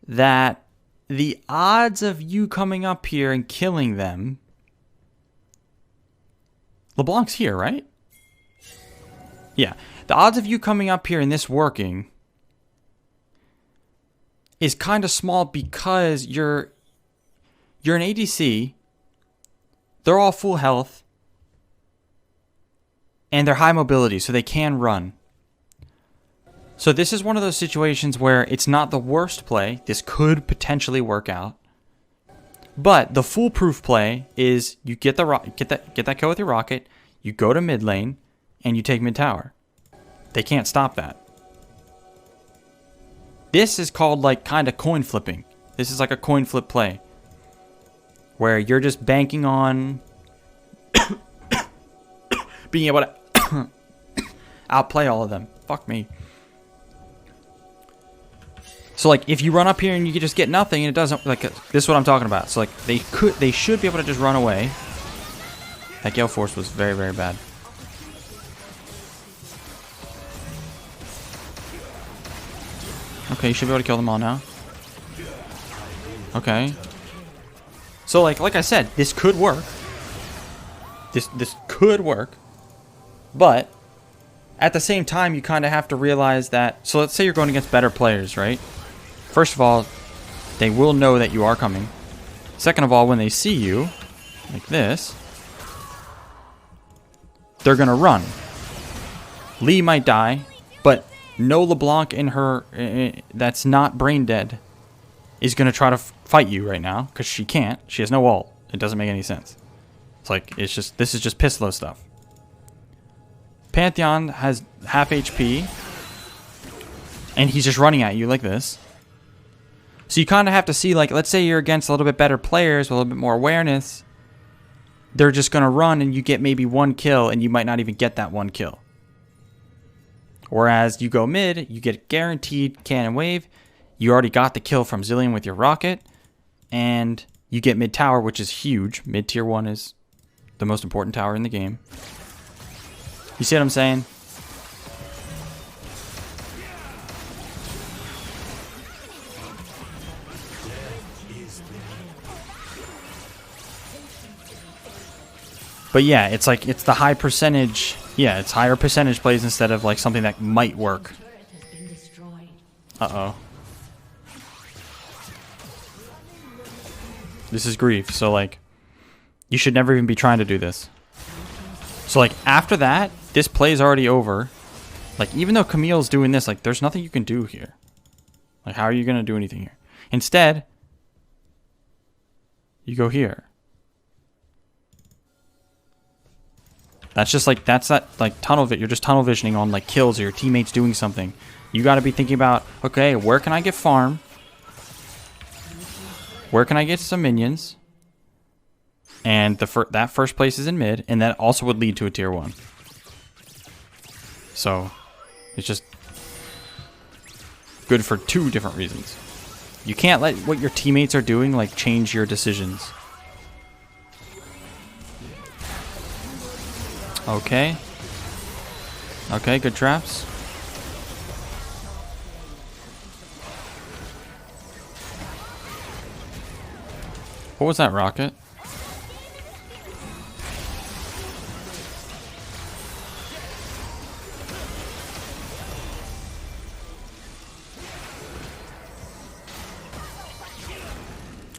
that the odds of you coming up here and killing them. LeBlanc's here, right? Yeah. The odds of you coming up here and this working is kind of small because you're an ADC. They're all full health. And they're high mobility, so they can run. So this is one of those situations where it's not the worst play. This could potentially work out. But the foolproof play is you get that kill with your rocket, you go to mid lane, and you take mid tower. They can't stop that. This is called, like, kind of coin flipping. This is like a coin flip play. Where you're just banking on being able to outplay all of them. Fuck me. So, like, if you run up here and you can just get nothing and it doesn't, like, this is what I'm talking about. So, like, they should be able to just run away. That Gale Force was very, very bad. Okay, you should be able to kill them all now. Okay. So, like I said, this could work. This could work. But at the same time, you kind of have to realize that. So let's say you're going against better players, right? First of all, they will know that you are coming. Second of all, when they see you, like this, they're going to run. Lee might die, but no LeBlanc in her that's not brain dead is going to try to fight you right now because she can't. She has no ult. It doesn't make any sense. It's like, this is just piss low stuff. Pantheon has half HP and he's just running at you like this. So you kind of have to see, like, let's say you're against a little bit better players with a little bit more awareness. They're just going to run and you get maybe one kill and you might not even get that one kill. Whereas you go mid, you get guaranteed cannon wave. You already got the kill from Zilean with your rocket. And you get mid tower, which is huge. Mid tier 1 is the most important tower in the game. You see what I'm saying? But yeah, it's like, it's the high percentage. Yeah, it's higher percentage plays instead of like something that might work. Uh-oh. This is grief, so like, you should never even be trying to do this. So like, after that, this play is already over. Like, even though Camille's doing this, like, there's nothing you can do here. Like, how are you gonna do anything here? Instead, you go here. That's just like, that's that, like, you're just tunnel visioning on, like, kills or your teammates doing something. You gotta be thinking about, okay, where can I get farm? Where can I get some minions? And that first place is in mid, and that also would lead to a tier 1. So, it's just good for 2 different reasons. You can't let what your teammates are doing, like, change your decisions. Okay. Okay, good traps. What was that rocket?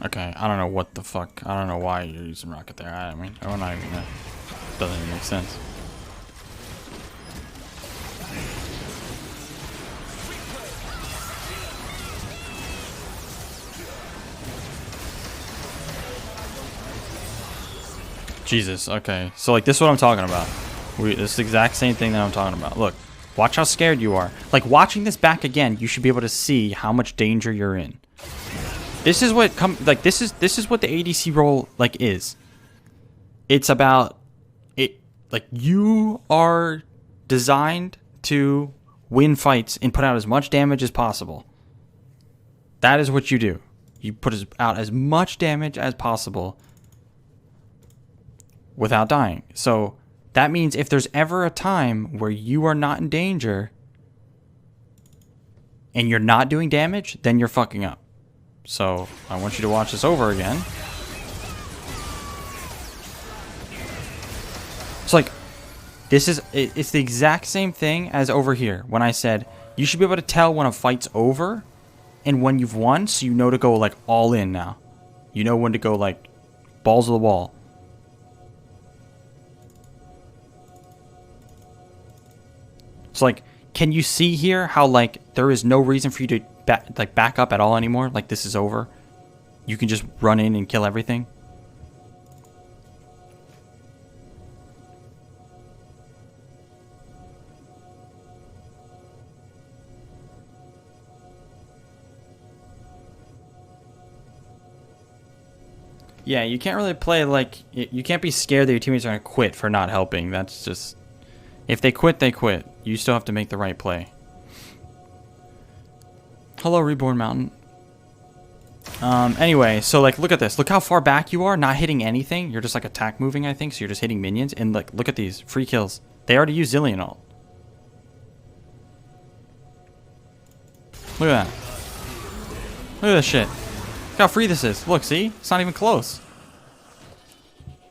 Okay, I don't know what the fuck. I don't know why you're using rocket there. I mean, we're not even gonna. Doesn't even make sense. Jesus, okay. So, like, this is what I'm talking about. This is the exact same thing that I'm talking about. Look, watch how scared you are. Like, watching this back again, you should be able to see how much danger you're in. This is what this is what the ADC role, like, is. It's about it, like, you are designed to win fights and put out as much damage as possible. That is what you do. You put out as much damage as possible without dying. So that means if there's ever a time where you are not in danger and you're not doing damage, then you're fucking up. So I want you to watch this over again. It's like, it's the exact same thing as over here when I said you should be able to tell when a fight's over and when you've won, so you know to go, like, all in now. You know when to go, like, balls to the wall. It's like, can you see here how, like, there is no reason for you to back up at all anymore? Like, this is over. You can just run in and kill everything. Yeah, you can't really play, like, you can't be scared that your teammates are going to quit for not helping. That's just, if they quit, they quit. You still have to make the right play. Hello, Reborn Mountain. Anyway, so, like, look at this. Look how far back you are, not hitting anything. You're just, like, attack moving, I think, so you're just hitting minions. And, like, look at these. Free kills. They already used Zillion ult. Look at that. Look at this shit. Look how free this is. Look, see? It's not even close.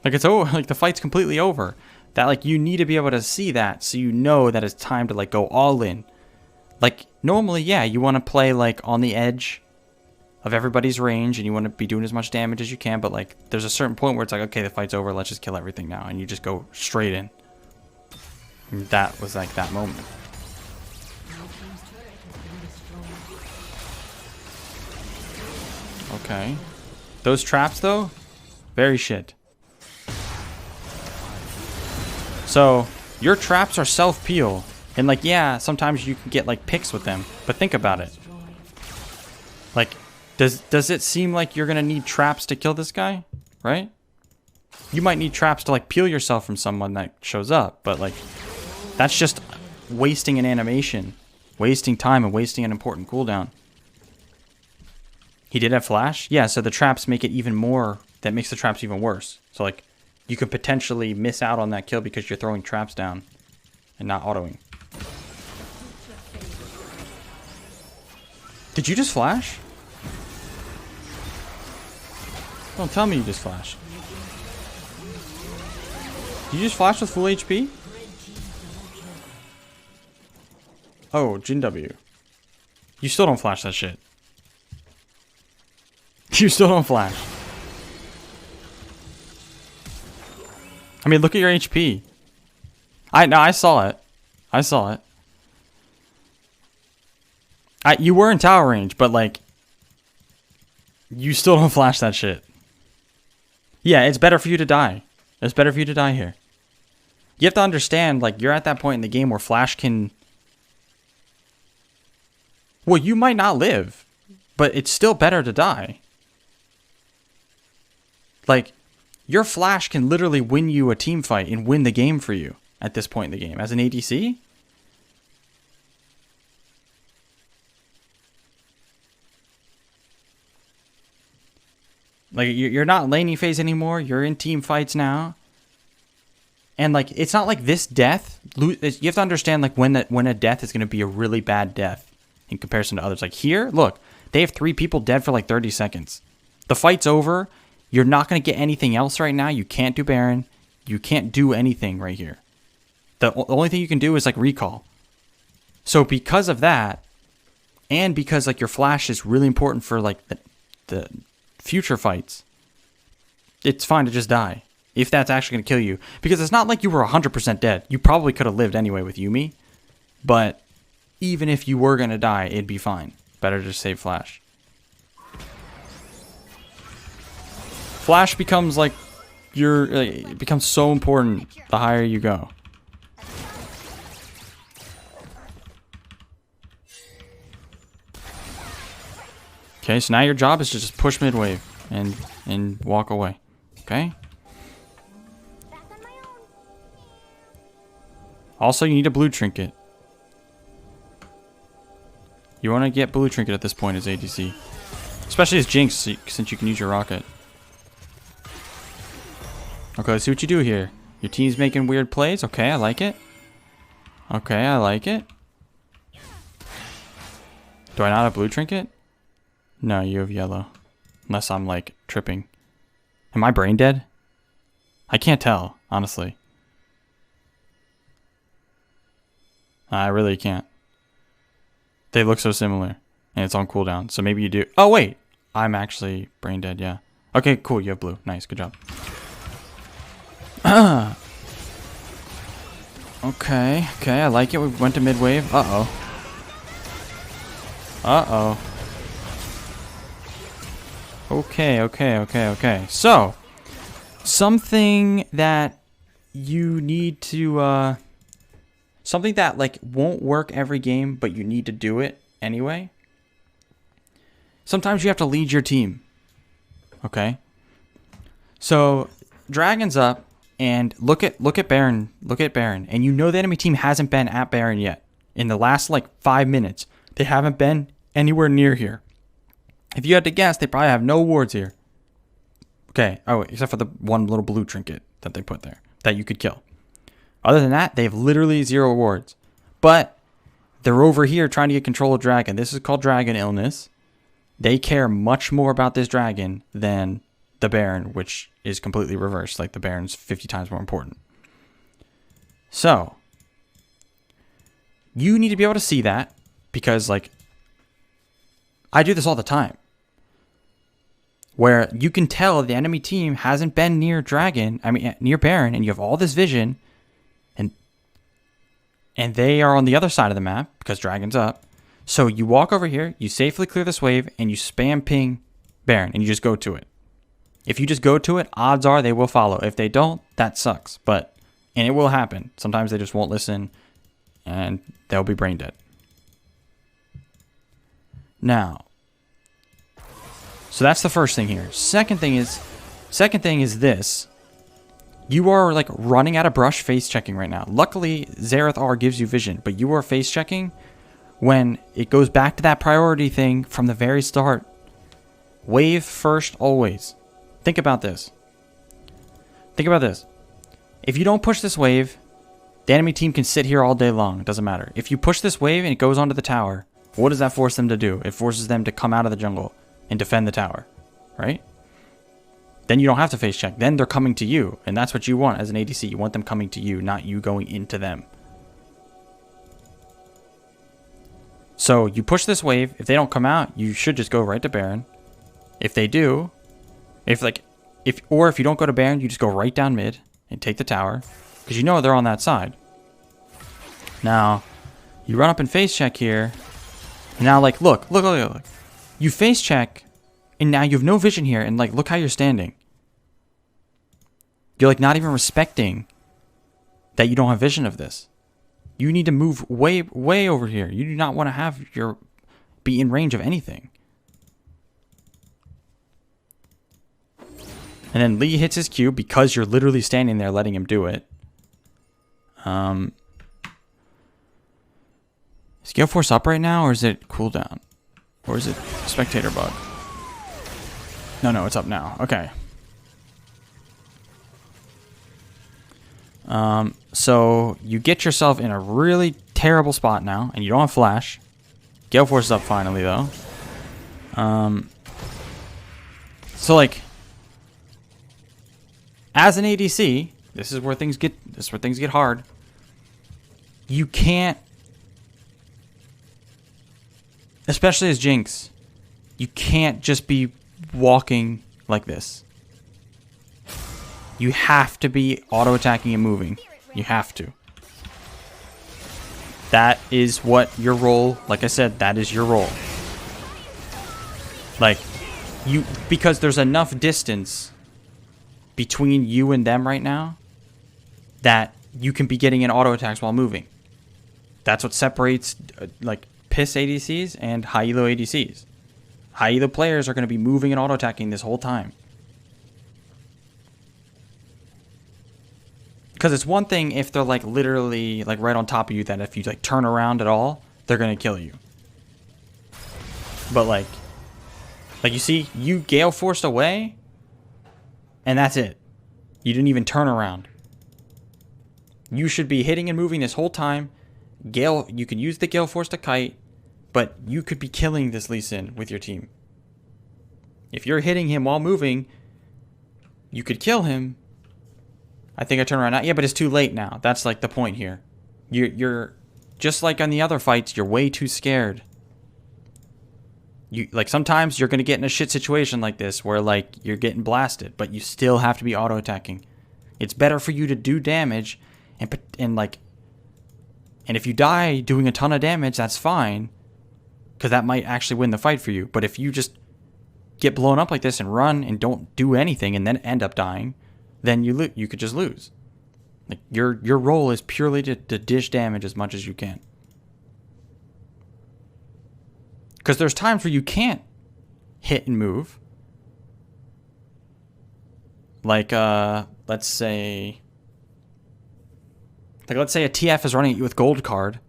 Like, it's over. Like, the fight's completely over. That, like, you need to be able to see that so you know that it's time to, like, go all in. Like, normally, yeah, you want to play, like, on the edge of everybody's range and you want to be doing as much damage as you can, but, like, there's a certain point where it's like, okay, the fight's over, let's just kill everything now, and you just go straight in. And that was, like, that moment. Okay. Those traps, though, very shit. So, your traps are self-peel. And, like, yeah, sometimes you can get, like, picks with them. But think about it. Like, does it seem like you're going to need traps to kill this guy? Right? You might need traps to, like, peel yourself from someone that shows up. But, like, that's just wasting an animation. Wasting time and wasting an important cooldown. He did have flash? Yeah, so the traps make it even more. That makes the traps even worse. So, like, you could potentially miss out on that kill because you're throwing traps down. and not autoing. Did you just flash? Don't tell me you just flashed. You just flashed with full HP? Oh, Jin W. You still don't flash that shit. You still don't flash. I mean, look at your HP. I saw it. I saw it. You were in tower range, but like, you still don't flash that shit. Yeah, it's better for you to die. It's better for you to die here. You have to understand, like, you're at that point in the game where flash can... Well, you might not live, but it's still better to die. Like, your flash can literally win you a team fight and win the game for you at this point in the game. As an ADC... Like, you're not laning phase anymore. You're in team fights now. And, like, it's not like this death. You have to understand, like, when a death is going to be a really bad death in comparison to others. Like, here, look. They have 3 people dead for, like, 30 seconds. The fight's over. You're not going to get anything else right now. You can't do Baron. You can't do anything right here. The only thing you can do is, like, recall. So, because of that, and because, like, your flash is really important for, like, the future fights, it's fine to just die if that's actually going to kill you, because it's not like you were 100% dead. You probably could have lived anyway with Yuumi, but even if you were going to die, it'd be fine. Better to save flash. Flash becomes like it becomes so important the higher you go. Okay, so now your job is to just push mid wave and walk away. Okay? Also, you need a blue trinket. You want to get blue trinket at this point as ADC. Especially as Jinx, since you can use your rocket. Okay, let's see what you do here. Your team's making weird plays. Okay, I like it. Okay, I like it. Do I not have blue trinket? No, you have yellow. Unless I'm, like, tripping. Am I brain dead? I can't tell, honestly. I really can't. They look so similar. And it's on cooldown. So maybe you do... Oh, wait! I'm actually brain dead, yeah. Okay, cool. You have blue. Nice. Good job. Okay. Okay, I like it. We went to mid wave. Uh-oh. Uh-oh. Okay. So, something that you need to, something that, like, won't work every game, but you need to do it anyway. Sometimes you have to lead your team. Okay? So, Dragon's up, and look at Baron. Look at Baron. And you know the enemy team hasn't been at Baron yet. In the last, like, 5 minutes, they haven't been anywhere near here. If you had to guess, they probably have no wards here. Okay. Oh, except for the one little blue trinket that they put there that you could kill. Other than that, they have literally 0 wards. But they're over here trying to get control of Dragon. This is called Dragon Illness. They care much more about this Dragon than the Baron, which is completely reversed. Like, the Baron's 50 times more important. So, you need to be able to see that because, like, I do this all the time. Where you can tell the enemy team hasn't been near Dragon, near Baron, and you have all this vision, and they are on the other side of the map because Dragon's up. So you walk over here, you safely clear this wave, and you spam ping Baron, and you just go to it. If you just go to it, odds are they will follow. If they don't, that sucks. And it will happen. Sometimes they just won't listen, and they'll be brain dead. Now, so that's the first thing here. Second thing is this. You are, like, running out of brush face checking right now. Luckily, Xerath R gives you vision, but you are face checking when it goes back to that priority thing from the very start. Wave first always. Think about this. If you don't push this wave, The enemy team can sit here all day long. It doesn't matter. If you push this wave and it goes onto the tower, what does that force them to do? It forces them to come out of the jungle and defend the tower, right? Then you don't have to face check. Then they're coming to you, and that's what you want as an ADC. You want them coming to you, not you going into them. So you push this wave. If they don't come out, you should just go right to Baron. If they do, if you don't go to Baron, you just go right down mid and take the tower, because you know they're on that side. Now, you run up and face check here. And now, like, look. You face check, and now you have no vision here, and like, look how you're standing. You're like not even respecting that you don't have vision of this. You need to move way over here. You do not want to have be in range of anything. And then Lee hits his Q because you're literally standing there letting him do it. Is Gale Force up right now, or is it cooldown? Or is it spectator bug? No, it's up now. Okay. So you get yourself in a really terrible spot now, and you don't have flash. Gale Force is up finally, though. So like, as an ADC, this is where things get hard. You can't, especially as Jinx, you can't just be walking like this. You have to be auto-attacking and moving. You have to. That is what your role, like I said, that is your role. Like, because there's enough distance between you and them right now that you can be getting in auto-attacks while moving. That's what separates, like, piss ADCs and high elo ADCs. High elo players are going to be moving and auto-attacking this whole time. Because it's one thing if they're like literally like right on top of you, that if you like turn around at all, they're going to kill you. But like you see, you Gale Forced away and that's it. You didn't even turn around. You should be hitting and moving this whole time. You can use the Gale Force to kite, but you could be killing this Lee Sin with your team. If you're hitting him while moving, you could kill him. I think I turn around now. Yeah, but it's too late now. That's like the point here. You're just like on the other fights, you're way too scared. Like sometimes you're going to get in a shit situation like this where like you're getting blasted, but you still have to be auto attacking. It's better for you to do damage and if you die doing a ton of damage, that's fine, because that might actually win the fight for you. But if you just get blown up like this and run and don't do anything and then end up dying, then you could just lose. Like your role is purely to dish damage as much as you can. Because there's times where you can't hit and move. Like let's say a TF is running at you with gold card,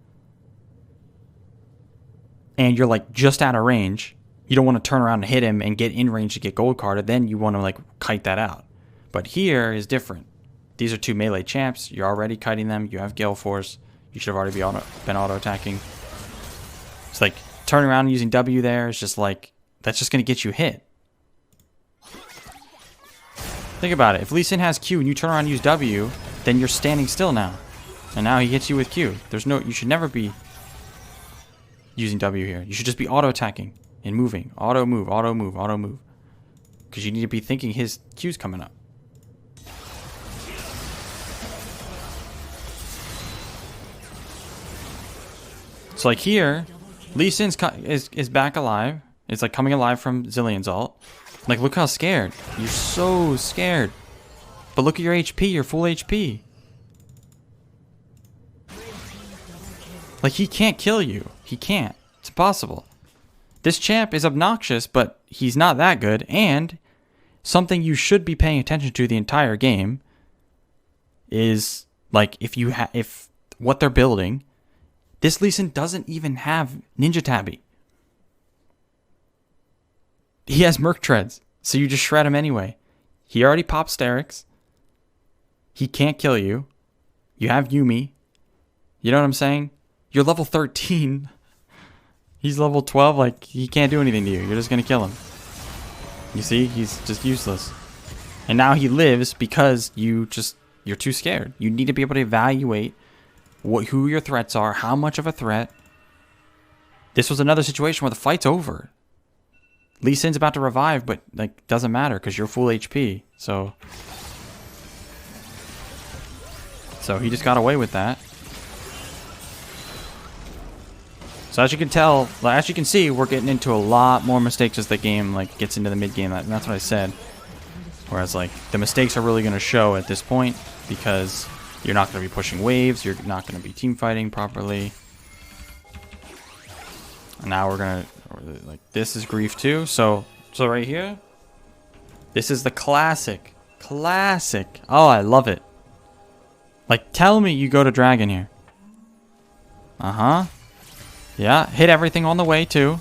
and you're like just out of range. You don't want to turn around and hit him and get in range to get gold carded. Then you want to like kite that out. But here is different. These are two melee champs. You're already kiting them. You have Gale Force. You should have already been auto-attacking. It's like turning around and using W there is just like, that's just going to get you hit. Think about it. If Lee Sin has Q and you turn around and use W, then you're standing still now. And now he hits you with Q. You should never be using W here. You should just be auto-attacking and moving. Auto-move, auto-move, auto-move. Because you need to be thinking his Q's coming up. So like here, Lee Sin is back alive. It's like coming alive from Zillion's ult. Like look how scared. You're so scared. But look at your HP, your full HP. Like he can't kill you. He can't. It's impossible. This champ is obnoxious, but he's not that good. And something you should be paying attention to the entire game is like if what they're building. This Lee Sin doesn't even have Ninja Tabby. He has Merc Treads, so you just shred him anyway. He already popped Sterix. He can't kill you. You have Yuumi. You know what I'm saying? You're level 13. He's level 12. Like, he can't do anything to you. You're just going to kill him. You see? He's just useless. And now he lives because you're too scared. You need to be able to evaluate who your threats are, how much of a threat. This was another situation where the fight's over. Lee Sin's about to revive, but like doesn't matter because you're full HP. So he just got away with that. So as you can tell, as you can see, we're getting into a lot more mistakes as the game like gets into the mid game, and that's what I said. Whereas like the mistakes are really going to show at this point because you're not going to be pushing waves, you're not going to be team fighting properly. And now we're gonna like this is grief too. So right here, this is the classic. Oh, I love it. Like tell me you go to dragon here. Yeah, hit everything on the way too.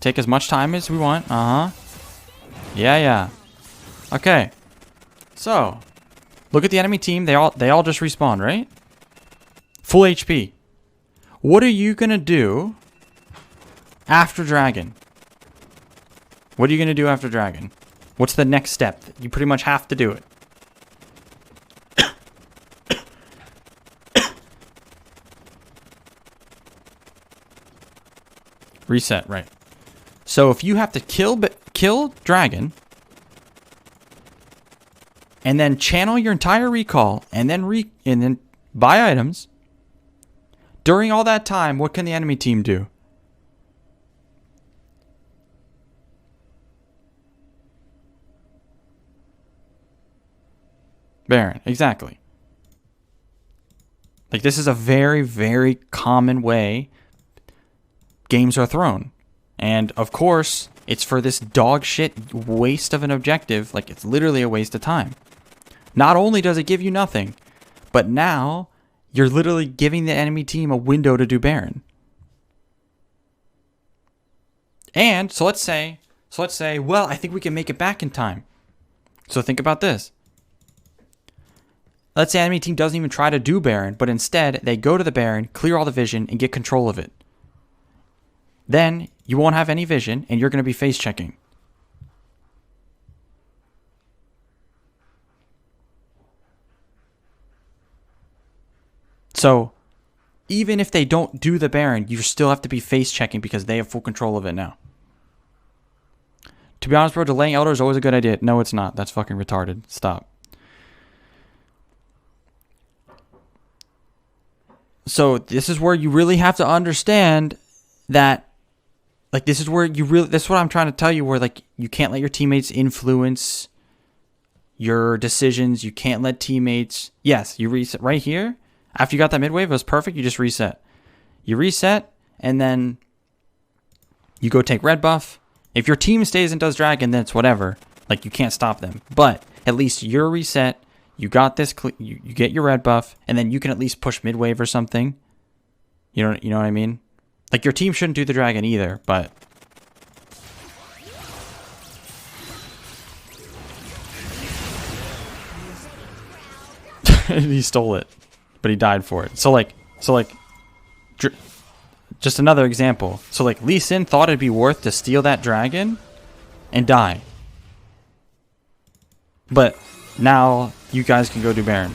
Take as much time as we want. Yeah. Okay. So look at the enemy team. They all just respawned, right? Full HP. What are you gonna do after dragon? What are you gonna do after dragon? What's the next step? You pretty much have to do it. Reset, right. So if you have to kill dragon and then channel your entire recall and then buy items, during all that time, what can the enemy team do? Baron, exactly. Like this is a very, very common way games are thrown. And of course, it's for this dog shit waste of an objective. Like it's literally a waste of time. Not only does it give you nothing, but now you're literally giving the enemy team a window to do Baron. And so let's say, well, I think we can make it back in time. So think about this. Let's say enemy team doesn't even try to do Baron, but instead they go to the Baron, clear all the vision, and get control of it. Then you won't have any vision, and you're going to be face checking. So even if they don't do the Baron, you still have to be face checking because they have full control of it now. To be honest, bro, delaying Elder is always a good idea. No, it's not. That's fucking retarded. Stop. So this is where you really have to understand that, like, this is what I'm trying to tell you, where, like, you can't let your teammates influence your decisions. You can't let teammates, yes, you reset right here. After you got that mid wave, it was perfect. You just reset. You reset, and then you go take red buff. If your team stays and does dragon, then it's whatever. Like, you can't stop them. But at least you're reset. You got this. You get your red buff, and then you can at least push mid wave or something. You know what I mean? Like, your team shouldn't do the dragon either, but he stole it, but he died for it. So like, just another example. So like, Lee Sin thought it'd be worth to steal that dragon and die, but now you guys can go do Baron.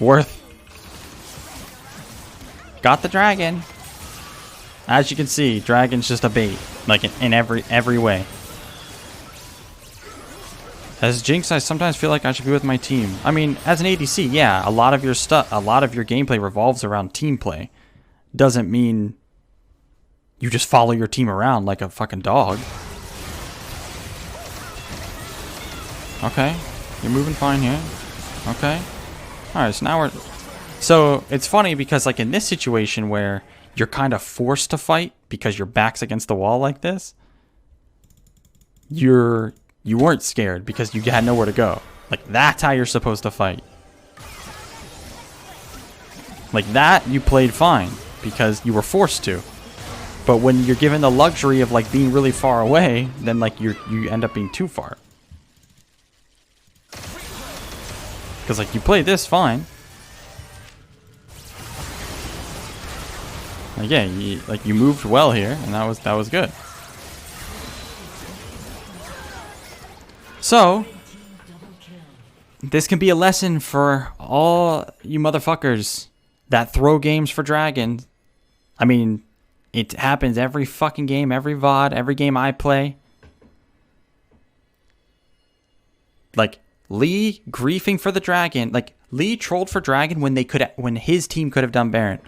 Worth. Got the dragon. As you can see, dragon's just a bait, like in every way. As Jinx, I sometimes feel like I should be with my team. I mean, as an ADC, yeah, a lot of your gameplay revolves around team play. Doesn't mean you just follow your team around like a fucking dog. Okay, you're moving fine here. Okay. Alright, so now so it's funny because, like, in this situation where you're kind of forced to fight because your back's against the wall like this, you weren't scared because you had nowhere to go. Like, that's how you're supposed to fight. Like that, you played fine because you were forced to. But when you're given the luxury of, like, being really far away, then, like, you end up being too far. Because, like, you play this fine. Like, yeah, you moved well here, and that was good. So, this can be a lesson for all you motherfuckers that throw games for dragons. I mean, it happens every fucking game, every VOD, every game I play. Like, Lee griefing for the dragon. Like, Lee trolled for dragon when his team could have done Baron.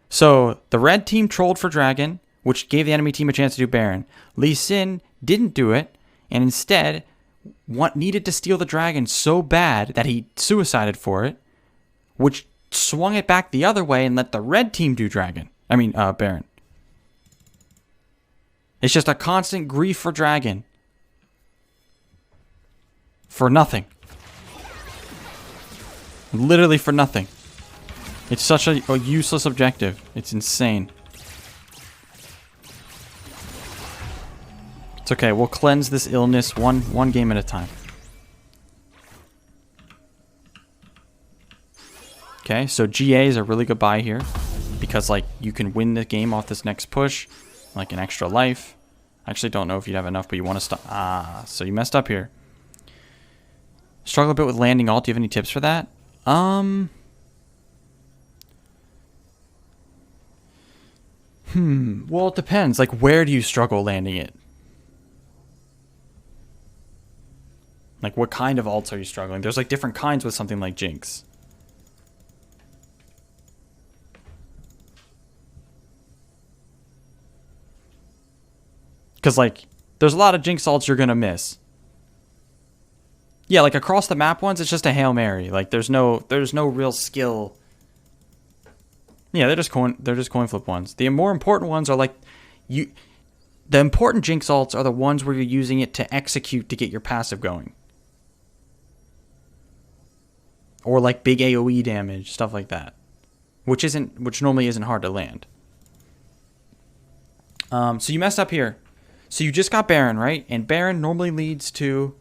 So, the red team trolled for dragon, which gave the enemy team a chance to do Baron. Lee Sin didn't do it, and instead needed to steal the dragon so bad that he suicided for it, which swung it back the other way and let the red team do dragon. Baron. It's just a constant grief for dragon. For nothing. Literally for nothing. It's such a useless objective. It's insane. It's okay. We'll cleanse this illness one game at a time. Okay, so GA is a really good buy here. Because, like, you can win the game off this next push. Like, an extra life. I actually don't know if you'd have enough, but you want to stop. Ah, so you messed up here. Struggle a bit with landing ult. Do you have any tips for that? Well, it depends. Like, where do you struggle landing it? Like, what kind of ults are you struggling? There's, like, different kinds with something like Jinx. Because, like, there's a lot of Jinx ults you're going to miss. Yeah, like, across the map ones, it's just a Hail Mary. Like, there's no real skill. Yeah, they're just coin flip ones. The more important ones are, like, the important Jinx ults are the ones where you're using it to execute to get your passive going. Or, like, big AoE damage, stuff like that. Which normally isn't hard to land. So you messed up here. So you just got Baron, right? And Baron normally leads to,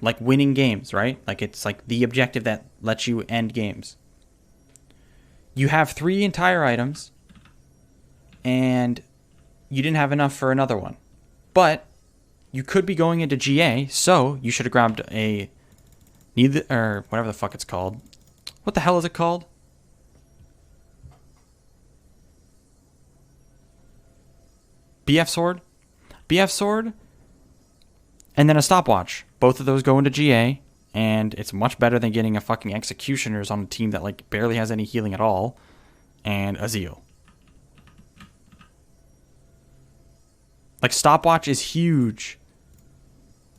like, winning games, right? Like, it's like the objective that lets you end games. You have 3 entire items, and you didn't have enough for another one. But you could be going into GA, so you should have grabbed or whatever the fuck it's called. What the hell is it called? BF Sword? BF Sword, and then a stopwatch. Both of those go into GA, and it's much better than getting a fucking Executioners on a team that, like, barely has any healing at all, and a Zeal. Like, stopwatch is huge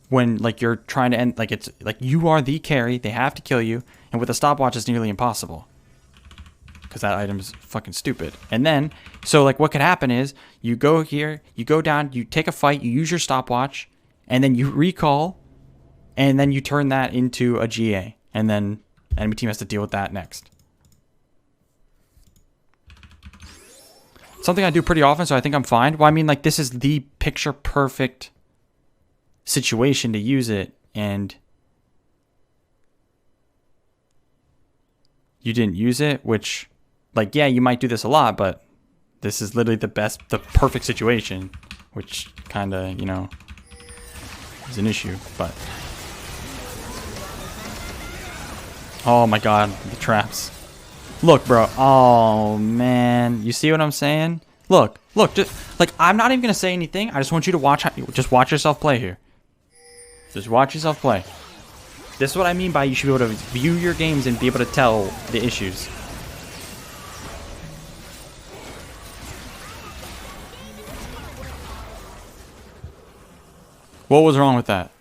when, like, you're trying to end, like, it's like you are the carry, they have to kill you, and with a stopwatch it's nearly impossible. Because that item's fucking stupid. And then, so, like, what could happen is, you go here, you go down, you take a fight, you use your stopwatch, and then you recall, and then you turn that into a GA. And then enemy team has to deal with that next. Something I do pretty often, so I think I'm fine. Well, I mean, like, this is the picture-perfect situation to use it, and you didn't use it, which, like, yeah, you might do this a lot, but this is literally the perfect situation, which kind of, you know, is an issue, but. Oh my god, the traps. Look, bro. Oh, man. You see what I'm saying? Look, just, like, I'm not even going to say anything. I just want you to just watch yourself play here. Just watch yourself play. This is what I mean by you should be able to view your games and be able to tell the issues. What was wrong with that?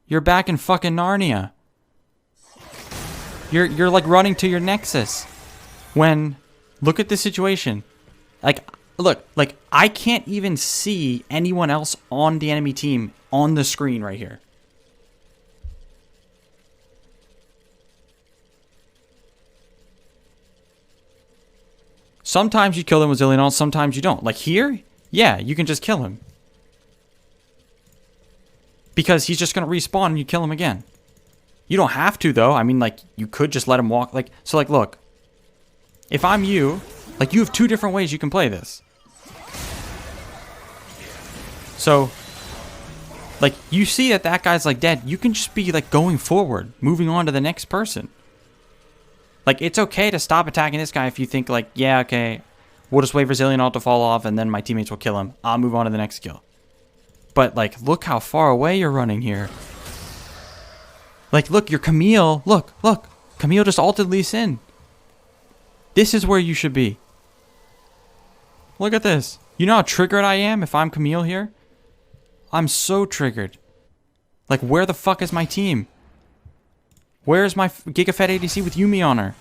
You're back in fucking Narnia. You're like running to your Nexus. When, look at this situation. Like, look, like, I can't even see anyone else on the enemy team on the screen right here. Sometimes you kill him with Eleana, sometimes you don't. Like here, yeah, you can just kill him. Because he's just going to respawn and you kill him again. You don't have to, though. I mean, like, you could just let him walk. Like, so, like, look. If I'm you, like, you have two different ways you can play this. So, like, you see that that guy's, like, dead. You can just be, like, going forward, moving on to the next person. Like, it's okay to stop attacking this guy if you think, like, yeah, okay, we'll just wait for Zillion ult to fall off, and then my teammates will kill him. I'll move on to the next kill. But, like, look how far away you're running here. Like, look, your Camille. Look. Camille just ulted Lee Sin. This is where you should be. Look at this. You know how triggered I am if I'm Camille here? I'm so triggered. Like, where the fuck is my team? Where's my GigaFed ADC with Yuumi on her?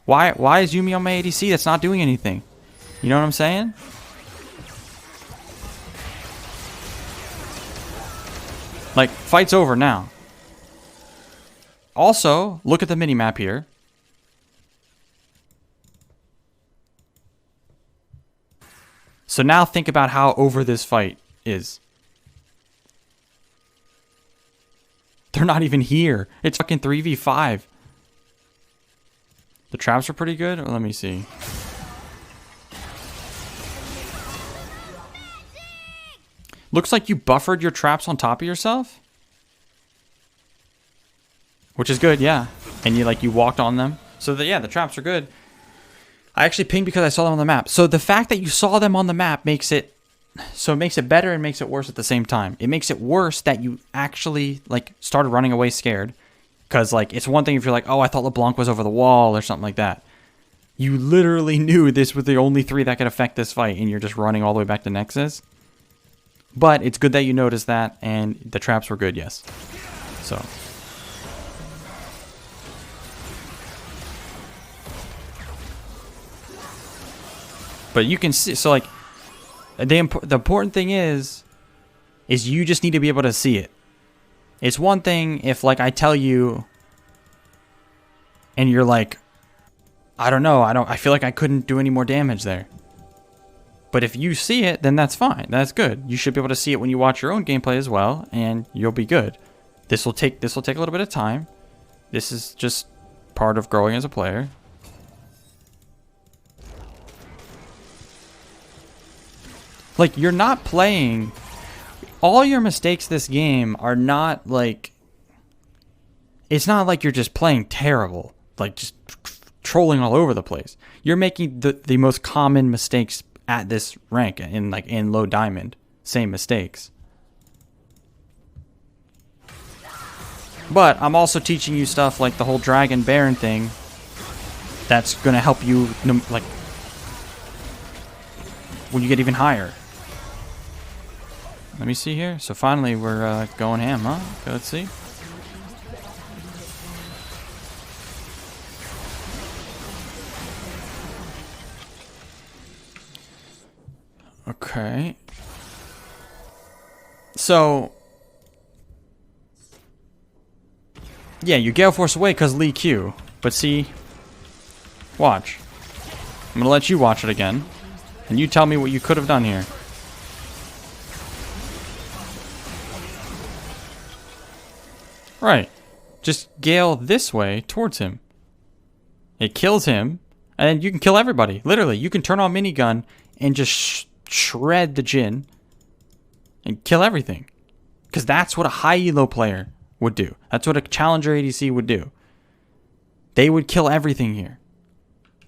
Why is Yuumi on my ADC that's not doing anything? You know what I'm saying? Like, fight's over now. Also, look at the mini-map here. So now think about how over this fight is. They're not even here. It's fucking 3v5. The traps are pretty good. Let me see. Looks like you buffered your traps on top of yourself. Which is good, yeah. And you walked on them. So yeah, the traps are good. I actually pinged because I saw them on the map. So the fact that you saw them on the map makes it better and makes it worse at the same time. It makes it worse that you actually like started running away scared. Because like it's one thing if you're like, oh, I thought LeBlanc was over the wall or something like that. You literally knew this was the only 3 that could affect this fight, and you're just running all the way back to Nexus. But it's good that you noticed that, and the traps were good, yes. So. But you can see, so like, the important thing is you just need to be able to see it. It's one thing if like I tell you, and you're like, I don't know, I feel like I couldn't do any more damage there. But if you see it, then that's fine. That's good. You should be able to see it when you watch your own gameplay as well, and you'll be good. This will take a little bit of time. This is just part of growing as a player. Like, you're not playing... All your mistakes this game are not, like... It's not like you're just playing terrible. Like, just trolling all over the place. You're making the most common mistakes at this rank. In low diamond. Same mistakes. But I'm also teaching you stuff like the whole Dragon Baron thing. That's going to help you, like... when you get even higher. Let me see here. So finally we're going ham, huh? Okay, let's see. Okay. So... yeah, you Gale Force away because Lee Q. But see... watch. I'm gonna let you watch it again. And you tell me what you could have done here. Right. Just Gale this way towards him. It kills him. And you can kill everybody. Literally. You can turn on minigun and just shred the Jhin. And kill everything. Because that's what a high elo player would do. That's what a challenger ADC would do. They would kill everything here.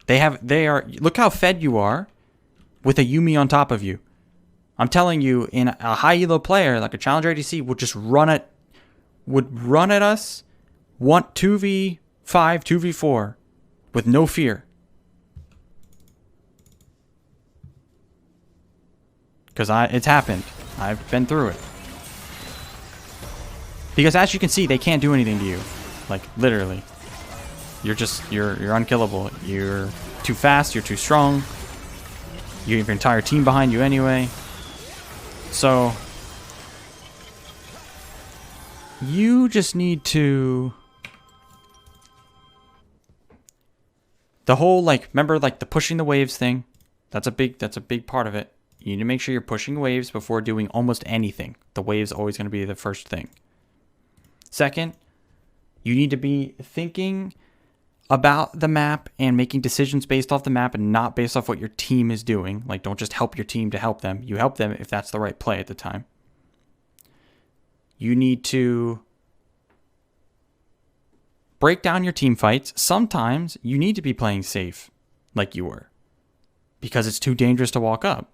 They are... look how fed you are with a Yuumi on top of you. I'm telling you, in a high elo player, like a challenger ADC, would just run at us, 2v5, 2v4, with no fear. Because it's happened. I've been through it. Because as you can see, they can't do anything to you. Like, literally. You're unkillable. You're too fast, you're too strong. You have your entire team behind you anyway. So... you just need to... the whole, like, remember, like, the pushing the waves thing? That's a big part of it. You need to make sure you're pushing waves before doing almost anything. The wave's always going to be the first thing. Second, You need to be thinking about the map and making decisions based off the map and not based off what your team is doing. Like, don't just help your team to help them. You help them if that's the right play at the time. You need to break down your team fights. Sometimes you need to be playing safe like you were because it's too dangerous to walk up.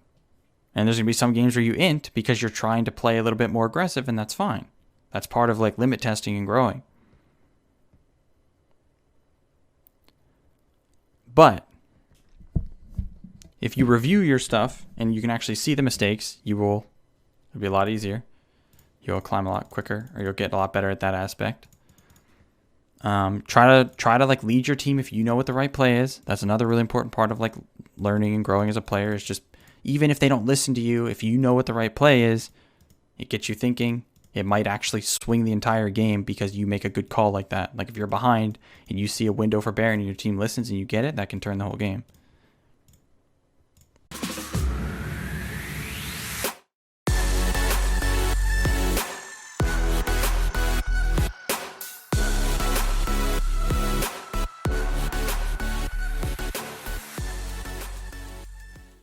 And there's going to be some games where you int because you're trying to play a little bit more aggressive, and that's fine. That's part of like limit testing and growing. But if you review your stuff and you can actually see the mistakes, it'll be a lot easier. You'll climb a lot quicker, or you'll get a lot better at that aspect. Try to like lead your team if you know what the right play is. That's another really important part of like learning and growing as a player, is just, even if they don't listen to you, if you know what the right play is, it gets you thinking. It might actually swing the entire game because you make a good call like that. Like if you're behind and you see a window for Baron and your team listens and you get it, that can turn the whole game.